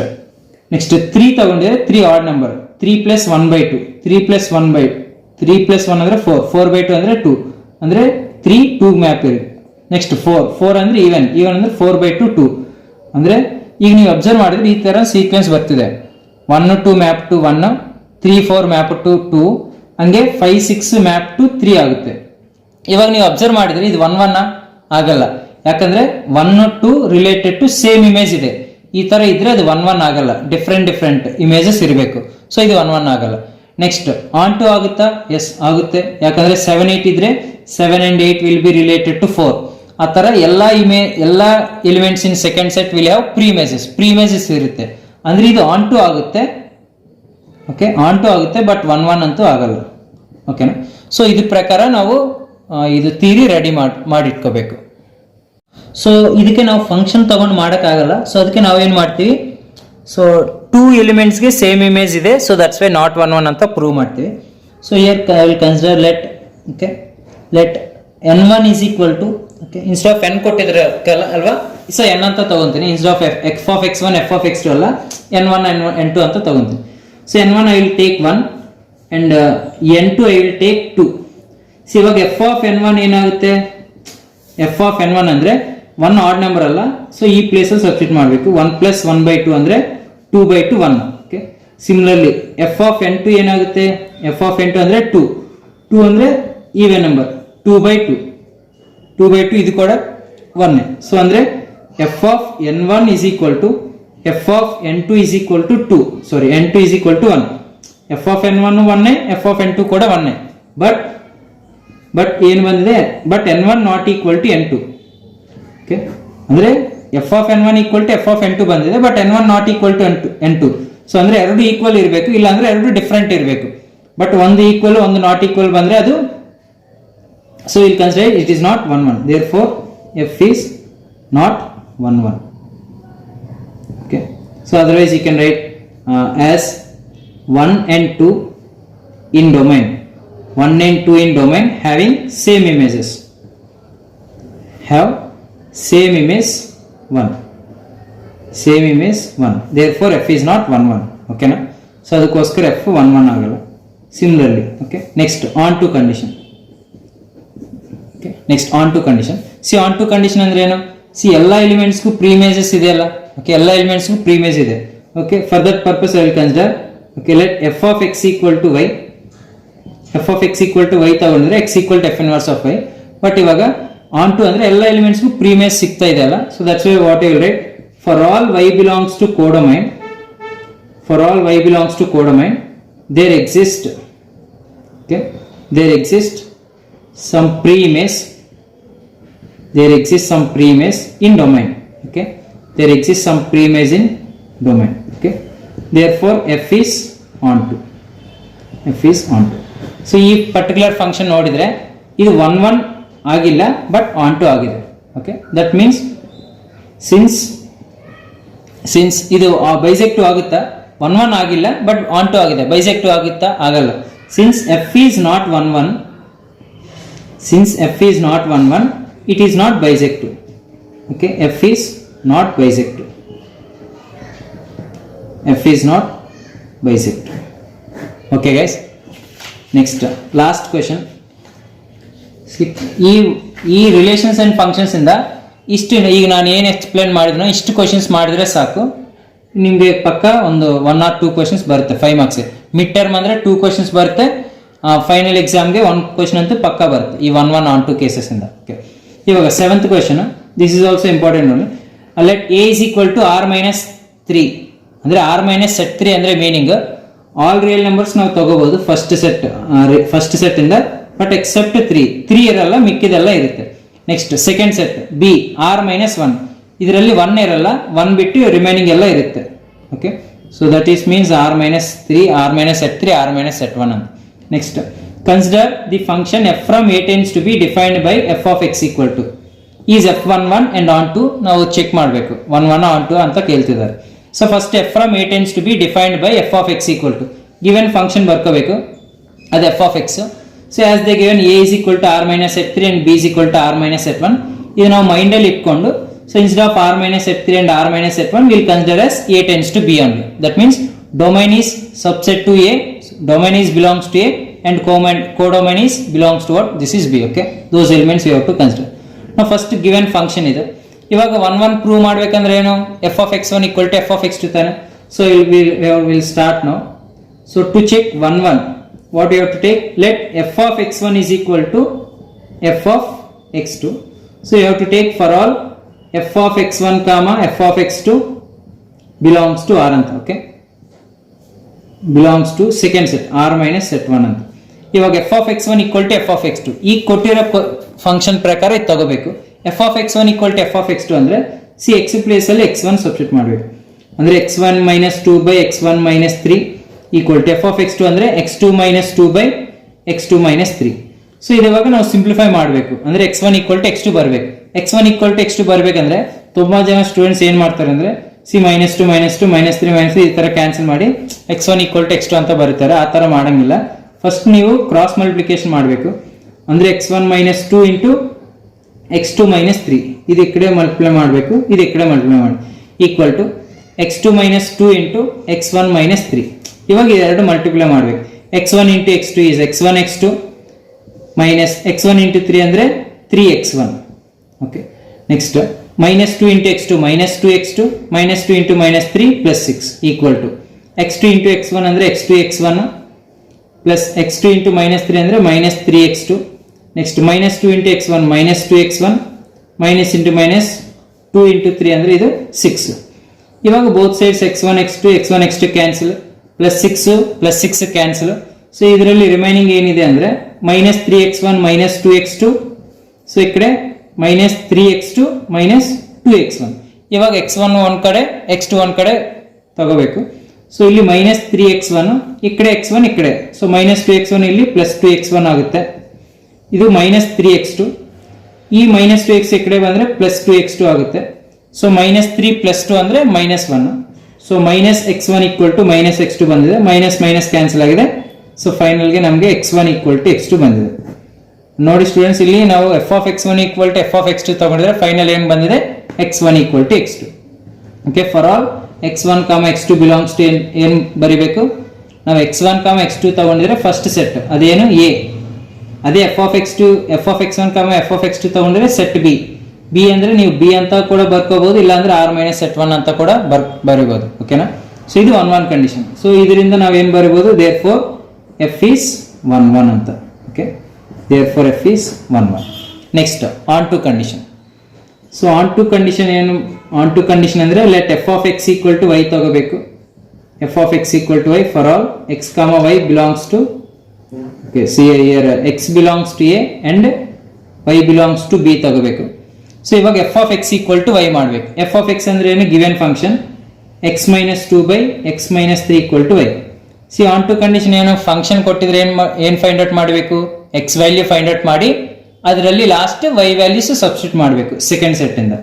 3 ತಗೊಂಡಿದ್ರೆ 3 ಆಡ್ ನಂಬರ್, 3 + 1/2, 3 + 1 ಅಂದ್ರೆ 4, 4/2 ಅಂದ್ರೆ 2, ಅಂದ್ರೆ 3 2 ಮ್ಯಾಪ್ ಇರುತ್ತೆ. ನೆಕ್ಸ್ಟ್ 4 ಅಂದ್ರೆ ಈವನ್ ಅಂದ್ರೆ 4/2 2, ಅಂದ್ರೆ ಈಗ ನೀವು ಅಬ್ಸರ್ವ್ ಮಾಡಿದ್ರೆ ಈ ತರ ಸೀಕ್ವೆನ್ಸ್ ಬರ್ತಿದೆ. 1 2 ಮ್ಯಾಪ್ ಟು 1, 3 4 ಮ್ಯಾಪ್ ಟು 2, ಹಂಗೆ 5 6 ಮ್ಯಾಪ್ ಟು 3 ಆಗುತ್ತೆ. ಇವಾಗ ನೀವು ಅಬ್ಸರ್ವ್ ಮಾಡಿದ್ರೆ ಇದು 1 1 ಆಗಲ್ಲ, ಯಾಕಂದ್ರೆ 1 2 ರಿಲೇಟೆಡ್ ಟು ಸೇಮ್ ಇಮೇಜ್ ಇದೆ. ಈ ತರ ಇದ್ರೆ ಅದು 1 1 ಆಗಲ್ಲ, ಡಿಫ್ರೆಂಟ್ ಇಮೇಜಸ್ ಇರಬೇಕು. ಸೊ ಇದು 1 1 ಆಗಲ್ಲ. ನೆಕ್ಸ್ಟ್ onto ಆಗುತ್ತಾ? ಎಸ್ ಆಗುತ್ತೆ, ಯಾಕಂದ್ರೆ 7 8 ಇದ್ರೆ 7 and 8 will be related to 4. ಆ ತರ ಎಲ್ಲಾ elements in second set will have preimages ಇರುತ್ತೆ. ಅಂದ್ರೆ ಇದು onto ಆಗುತ್ತೆ. ಓಕೆ, onto ಆಗುತ್ತೆ, ಬಟ್ 1 1 ಅಂತೂ ಆಗಲ್ಲ. ಓಕೆನಾ? ಸೊ ಇದ್ರ ಪ್ರಕಾರ ನಾವು ಇದು ಥಿಯರಿ ರೆಡಿ ಮಾಡಿಟ್ಕೋಬೇಕು. ಸೊ ಇದಕ್ಕೆ ನಾವು ಫಂಕ್ಷನ್ ತಗೊಂಡು ಮಾಡೋಕ್ಕಾಗಲ್ಲ. ಸೊ ಅದಕ್ಕೆ ನಾವೇನ್ ಮಾಡ್ತೀವಿ, ಸೊ 2 ಎಲಿಮೆಂಟ್ಸ್ಗೆ ಸೇಮ್ ಇಮೇಜ್ ಇದೆ, ಸೊ ದಟ್ಸ್ ವೈ ನಾಟ್ 1 1 ಅಂತ ಪ್ರೂವ್ ಮಾಡ್ತೀವಿ. So here I will consider let n1 is equal to, okay, instead of n ಕೊಟ್ಟಿದ್ರೆ ಅಲ್ವಾ, ಸೊ n ಅಂತ ತಗೊಂತೀನಿ. Instead of f of x1 f of x2 ಅಲ್ಲ, n1 n2 ಅಂತ ತಗೊಂತೀನಿ. So n1 I will take 1 and n2 I will take 2. So ಇವಾಗ f of n1 ಏನಾಗುತ್ತೆ, f of n1 ಅಂದ್ರೆ 1 ಆಡ್ ನಂಬರ್ ಅಲ್ಲ, so ಈ ಪ್ಲೇಸ್ ಅಲ್ಲಿ substitute ಮಾಡಬೇಕು. 1 + 1/2 ಅಂದ್ರೆ 2/2 1. Okay, similarly f of n2 ಏನಾಗುತ್ತೆ, f of n2 ಅಂದ್ರೆ 2 ಅಂದ್ರೆ ಈವನ್ ನಂಬರ್, 2/2 ಇದು ಕೂಡ 1. ಸೊ ಅಂದ್ರೆ f of n1 is equal to f of n2 is equal to 2. Sorry, n2 is equal to 1. f of n1 1, f of n2 ಕೂಡ 1. But ಏನು ಬಂದಿದೆ, but n1 not equal to n2. Okay, ಅಂದ್ರೆ f of n one equal to f of n two ಬಂದಿದೆ, but n one not equal to n two. So ಅಂದ್ರೆ ಎರಡು equal ಇರಬೇಕು, ಇಲ್ಲ ಅಂದ್ರೆ ಎರಡು ಡಿಫ್ರೆಂಟ್ ಇರಬೇಕು. ಬಟ್ ಒಂದು ಈಕ್ವಲ್ ಒಂದು ನಾಟ್ ಈಕ್ವಲ್ ಬಂದ್ರೆ ಅದು, so will consider it is not 1 1. Therefore f is not 1 1. Okay, so otherwise you can write as 1 and 2 in domain, 1 and 2 in domain having same images, have same image 1, same image 1. Therefore f is not 1 1. Okay na, so ಅದಕ್ಕೋಸ್ಕರ f 1 1 ಆಗಲ್ಲ. Similarly, okay, next on to condition. Okay, next on to condition. See on to condition ಅಂದ್ರೆ ಏನು? See ಎಲ್ಲ elements ಗೂ pre images ಇದೆ ಅಲ್ಲ. Okay, ಎಲ್ಲ elements ಗೂ ಪ್ರೀ ಇಮೇಜ್ ಇದೆ. Okay, for that purpose I will consider, okay, let f of x equal to y, f of x equal to y ತಗೊಂಡ್ರೆ x equal to f inverse of y. But ಇವಾಗ on to ಅಂದ್ರೆ ಎಲ್ಲ elements ಗೂ pre image ಸಿಗ್ತಾ ಇದೆ ಅಲ್ಲ. So that's why what I will write, for all y belongs to codomain, for all y belongs to codomain, there exist, okay, there exist some pre-image, there exists some pre-image in domain. Okay, there exists some pre-image in domain. Okay, therefore f is onto, f is onto. So ಈ particular function ನೋಡಿದ್ರೆ ಇದು 1 1 ಆಗಿಲ್ಲ, but onto ಆಗಿದೆ. Okay, that means since ಇದು ಬೈಸೆಕ್ಟಿವ್ ಆಗುತ್ತಾ, 1 1 ಆಗಿಲ್ಲ but onto ಆಗಿದೆ, ಬೈಸೆಕ್ಟಿವ್ ಆಗುತ್ತಾ, ಆಗಲ್ಲ. Since f is not 1 1, since f is not 1 1, it is not bisective. Okay, f is not bisective, f is not bisective. Okay guys, next last question. ಈ relations and functions ಇಂದ ಇಷ್ಟು, ಈಗ ನಾನು ಏನು explain ಮಾಡಿದ್ನೋ ಇಷ್ಟು ಕ್ವಶನ್ಸ್ ಮಾಡಿದ್ರೆ ಸಾಕು, ನಿಮಗೆ ಪಕ್ಕ ಒಂದು 1 or 2 ಕ್ವಶನ್ಸ್ ಬರುತ್ತೆ 5 ಮಾರ್ಕ್ಸ್. ಮಿಡ್ ಟರ್ಮ್ ಅಂದ್ರೆ 2 ಕ್ವಶನ್ಸ್ ಬರುತ್ತೆ, ಫೈನಲ್ ಎಕ್ಸಾಮ್ಗೆ 1 ಕ್ವಶನ್ ಅಂತೂ ಪಕ್ಕ ಬರುತ್ತೆ ಈ 1 1 on 2 ಕೇಸಸ್ ಇಂದ. ಓಕೆ, ಇವಾಗ 7th question, this is also important ನೋಡಿ. Let a is equal to r minus 3 ಅಂದ್ರೆ r minus set 3 ಅಂದ್ರೆ ಮೀನಿಂಗ್ ಆಲ್ ರಿಯಲ್ ನಂಬರ್ಸ್ ನಾವು ತಗೋಬಹುದು ಫಸ್ಟ್ ಸೆಟ್ ಇಂದ, ಬಟ್ ಎಕ್ಸೆಪ್ಟ್ 3 ಇರಲ್ಲ, ಮಿಕ್ಕಿದೆಲ್ಲ ಇರುತ್ತೆ. Next second set b r minus 1, ಇದರಲ್ಲಿ 1 ಇರಲ್ಲ, 1 ಬಿಟ್ಟು ರಿಮೈನಿಂಗ್ ಎಲ್ಲ ಇರುತ್ತೆ. Okay, so that is means r minus 3, r minus set 3, r minus set 1 ಅಂತ. Next consider the function f from a tends to be defined by f of x equal to is f11 and on to ನಾವು check ಮಾಡಬೇಕು, 1 1 on to ಅಂತ ಕೇಳ್ತಿದ್ದಾರೆ. So first f from a tends to be defined by f of x equal to given function ಬರ್ಕೋಬೇಕು, ಅದು f of x. So as they given a is equal to r minus set 3 and b is equal to r minus set 1, ಇದು ನಾವು mind ಅಲ್ಲಿ ಇಟ್ಕೊಂಡು, so instead of r minus set 3 and r minus set 1 we'll consider as a tends to b only. That means domain is subset to a, domain is belongs to a and codomain is belongs to what, this is b. Okay, those elements we have to consider. Now first given function ಇದು, ಇವಾಗ 1 1 prove ಮಾಡಬೇಕಂದ್ರೆ ಏನು, f of x1 equal to f of x2 ತಾನೆ. So we'll start now. So to check 1 1, what you have to take, let f of x1 is equal to f of x2. So you have to take for all f of x1 comma f of x2 belongs to r ಅಂತ. Okay, belongs to second set r minus set 1 ಅಂತ. ಇವಾಗ f of x1 equal to f of x2, ಈ ಕೊಟ್ಟಿರೋ function ಪ್ರಕಾರ ಇದು ತಗೋಬೇಕು. f of x1 equal to f of x2 ಅಂದ್ರೆ C x place ಅಲ್ಲಿ x1 ಸಬ್ಸ್ಟಿಟ್ಯೂಟ್ ಮಾಡಬೇಕು, ಅಂದ್ರೆ x1 minus 2 by x1 minus 3 equal to f of x2 ಅಂದ್ರೆ x2 minus 2 by x2 minus 3. So ಇವಾಗ ನಾವು ಸಿಂಪ್ಲಿಫೈ ಮಾಡಬೇಕು, ಅಂದ್ರೆ x1 equal to x2 ಬರಬೇಕು. x1 equal to x2 ಬರಬೇಕಂದ್ರೆ ತುಂಬಾ ಜನ ಸ್ಟೂಡೆಂಟ್ಸ್ ಏನ್ ಮಾಡ್ತಾರೆ ಅಂದ್ರೆ ಸಿ -2 -2 -3 -3 ಈ ತರ ಕ್ಯಾನ್ಸಲ್ ಮಾಡಿ x1 equal to x2 ಅಂತ ಬರೀತಾರೆ. ಆ ತರ ಮಾಡಂಗಿಲ್ಲ, ಫಸ್ಟ್ ನೀವು ಕ್ರಾಸ್ ಮಲ್ಟಿಪ್ಲಿಕೇಶನ್ ಮಾಡಬೇಕು, ಅಂದ್ರೆ x1 minus 2 into x2 minus 3, ಇದು ಈ ಕಡೆ ಮಲ್ಟಿಪ್ಲೈ ಮಾಡಬೇಕು, ಇದು ಈ ಕಡೆ ಮಲ್ಟಿಪ್ಲೈ ಮಾಡಿ equal to x2 minus 2 into x1 minus 3. ಇವಾಗ ಎರಡು ಮಲ್ಟಿಪ್ಲೈ ಮಾಡಬೇಕು, x1 into x2 is x1 x2 minus x1 into 3 ಅಂದ್ರೆ 3x1. Okay, next -2 into x2 minus 2x2 minus 2 into minus 3 plus 6 equal to x2 into x1 ಅಂದ್ರೆ x2 x1 plus x2 into minus 3 ಅಂದ್ರೆ minus 3x2. Next -2 into x1 minus 2x1 minus into minus 2 into 3 ಅಂದ್ರೆ ಇದು 6. ಇವಾಗ both sides x1 x2 cancel, plus 6 cancel. So ಇದರಲ್ಲಿ remaining ಏನಿದೆ ಅಂದ್ರೆ -3x1 -2x2, so ಈ ಕಡೆ -3x2 -2x1. ಇವಾಗ x1 ಒಂದು ಕಡೆ x2 ಒಂದು ಕಡೆ ತಗೋಬೇಕು. ಸೊ ಇಲ್ಲಿ -3x1 ಈ ಕಡೆ x1 ಈ ಕಡೆ, ಸೊ -2x1 ಇಲ್ಲಿ +2x1 ಆಗುತ್ತೆ. ಇದು -3x2, ಈ -2x ಈ ಕಡೆ ಬಂದ್ರೆ +2x2 ಆಗುತ್ತೆ. ಸೊ -3 +2 ಅಂದ್ರೆ -1. ಸೊ -x1 -x2 ಬಂದಿದೆ, ಮೈನಸ್ ಕ್ಯಾನ್ಸಲ್ ಆಗಿದೆ. ಸೊ ಫೈನಲ್ ಗೆ ನಮಗೆ x1 x2 ಬಂದಿದೆ. ನೋಡಿ ಸ್ಟೂಡೆಂಟ್ಸ್, ಇಲ್ಲಿ ನಾವು f(x1) f(x2) ತಗೊಂಡಿದ್ರೆ ಫೈನಲ್ ಏನ್ ಬಂದಿದೆ, x1 x2. Okay, for all x1, x2 belongs to ಏನ್ ಬರಿಬೇಕು, ನಾವು x1, x2 ತಗೊಂಡಿದ್ರೆ ಫಸ್ಟ್ ಸೆಟ್ ಅದೇನು a, ಅದೇ f(x1, f(x2) ತಗೊಂಡಿದ್ರೆ ಸೆಟ್ b ಅಂದ್ರೆ ನೀವು b ಅಂತ ಕೂಡ ಬರ್ಕೋಬಹುದು, ಇಲ್ಲಾಂದ್ರೆ r-set1 ಅಂತ ಕೂಡ ಬರೀಬಹುದು. ಓಕೆನಾ? ಸೊ ಇದು 1 ಕಂಡೀಷನ್. ಸೊ ಇದರಿಂದ ನಾವು ಏನ್ ಬರೀಬಹುದು, therefore f is 1 ಅಂತ. Okay, therefore f is 1. Next onto condition. So on to condition ಏನು, ಆನ್ ಟು ಕಂಡೀಷನ್ ಅಂದ್ರೆ ಲೆಟ್ f(x) = y ತಗೋಬೇಕು. f(x) = y for all x, y belongs to, okay, see here x belongs to a and y belongs to b ತಗೋಬೇಕು. So ಇವಾಗ f(x) = y ಮಾಡಬೇಕು. f(x) ಅಂದ್ರೆ ಏನು, given function x - 2 / x - 3 = y. C onto condition ಏನು, function ಕೊಟ್ಟಿದ್ರೆ ಏನ್ find out ಮಾಡಬೇಕು, x value find out ಮಾಡಿ ಅದರಲ್ಲಿ ಲಾಸ್ಟ್ y ವ್ಯಾಲ್ಯೂಸ್ ಸಬ್ಸ್ಟಿಟ್ಯೂಟ್ ಮಾಡಬೇಕು ಸೆಕೆಂಡ್ ಸೆಟ್ ಇಂದ.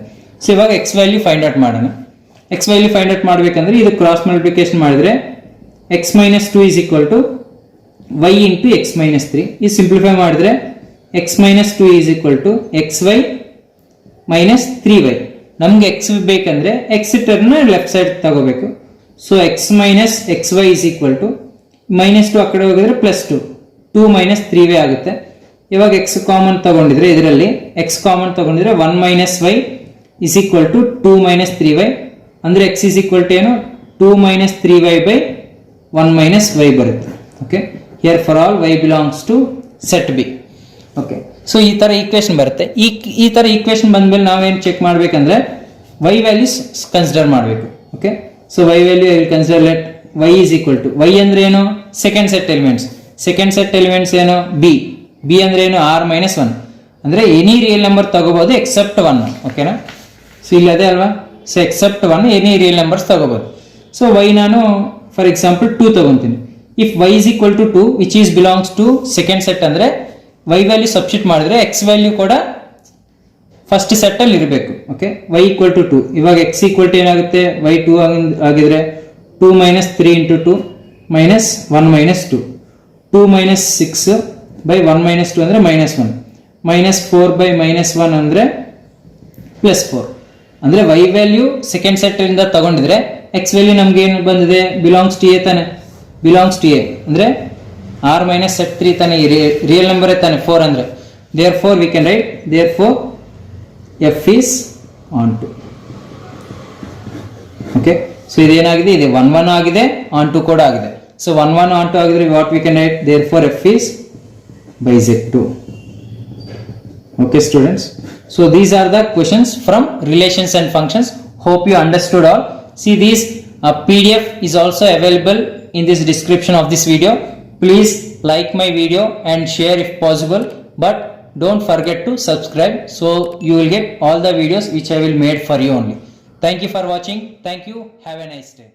ಸೊ ಇವಾಗ x ವ್ಯಾಲ್ಯೂ ಫೈಂಡ್ ಔಟ್ ಮಾಡೋಣ. x ವ್ಯಾಲ್ಯೂ ಫೈಂಡ್ ಔಟ್ ಮಾಡಬೇಕಂದ್ರೆ ಇದು ಕ್ರಾಸ್ ಮಲ್ಟಿಪ್ಲಿಕೇಶನ್ ಮಾಡಿದ್ರೆ x - 2 = y × x - 3. ಈ ಸಿಂಪ್ಲಿಫೈ ಮಾಡಿದ್ರೆ x - 2 = xy - 3y. ನಮ್ಗೆ x ಬೇಕಂದ್ರೆ x ಟರ್ಮ್ ಲೆಫ್ಟ್ ಸೈಡ್ ತಗೋಬೇಕು. ಸೊ x - xy = -2 ಆ ಕಡೆ ಹೋಗಿದ್ರೆ +2, 2 - 3y ಆಗುತ್ತೆ. ಇವಾಗ x ಕಾಮನ್ ತಗೊಂಡಿದ್ರೆ ಇದರಲ್ಲಿ x ಕಾಮನ್ ತಗೊಂಡಿದ್ರೆ 1 - y = 2 - 3y ಅಂದ್ರೆ x ಏನು, 2 - 3y / 1 - y ಬರುತ್ತೆ. Okay, here for all y belongs to set b. Okay, so ಈ ತರ ಈಕ್ವೇಶನ್ ಬರುತ್ತೆ. ಈ ತರ ಈಕ್ವೇಶನ್ ಬಂದ್ಮೇಲೆ ನಾವೇನು ಚೆಕ್ ಮಾಡ್ಬೇಕಂದ್ರೆ y ವ್ಯಾಲ್ಯೂಸ್ ಕನ್ಸಿಡರ್ ಮಾಡಬೇಕು. Okay, so y value I will consider let y = y ಅಂದ್ರೆ ಏನು, ಸೆಕೆಂಡ್ ಸೆಟ್ ಎಲಿಮೆಂಟ್ಸ್ ಏನು, b ಅಂದ್ರೆ ಏನು, r - 1 ಅಂದ್ರೆ ಎನಿ ರಿಯಲ್ ನಂಬರ್ ತಗೋಬಹುದು ಎಕ್ಸೆಪ್ಟ್ 1. ಓಕೆನಾ? ಸೊ ಇಲ್ಲಿ ಅದೇ ಅಲ್ವಾ, so except 1 any real numbers ತಗೋಬಹುದು. ಸೊ y ನಾನು ಫಾರ್ ಎಕ್ಸಾಂಪಲ್ 2 ತಗೊಂತೀನಿ. If y = 2 which is belongs to second set ಅಂದ್ರೆ y ವ್ಯಾಲ್ಯೂ ಸಬ್ಸ್ಟಿಟ್ಯೂಟ್ ಮಾಡಿದ್ರೆ x ವ್ಯಾಲ್ಯೂ ಕೂಡ ಫಸ್ಟ್ ಸೆಟ್ ಅಲ್ಲಿ ಇರಬೇಕು. Okay, y = 2. ಇವಾಗ x = ಏನಾಗುತ್ತೆ, y 2 ಆಗಿದ್ರೆ 2 - 3 × 2 - 1 - 2, 2 - 6 / 1 - 2 ಅಂದ್ರೆ -1, -4 / -1 ಅಂದ್ರೆ +4. ಅಂದ್ರೆ y ವ್ಯಾಲ್ಯೂ ಸೆಕೆಂಡ್ ಸೆಟ್ ಇಂದ ತಗೊಂಡಿದ್ರೆ x ವ್ಯಾಲ್ಯೂ ನಮ್ಗೆ ಏನು ಬಂದಿದೆ, ಬಿಲಾಂಗ್ಸ್ ಟು a ತಾನೆ, ಬಿಲಾಂಗ್ಸ್ ಟು a ಅಂದ್ರೆ r - set 3 ತಾನೆ, ರಿಯಲ್ ನಂಬರ್ ತಾನೆ 4 ಅಂದ್ರೆ. therefore we can write therefore f is on 2. Okay, so ಇದೇನಾಗಿದೆ, ಇದೆ 1 1 ಆಗಿದೆ, on 2 ಕೂಡ ಆಗಿದೆ. ಸೊ 1 1 on 2 ಆಗಿದ್ರೆ what we can write, therefore f is bisect 2. Okay students, so these are the questions from relations and functions. Hope you understood all. See, this PDF is also available in this description of this video. Please like my video and share if possible, but don't forget to subscribe so you will get all the videos which I will made for you only. Thank you for watching. Thank you. Have a nice day.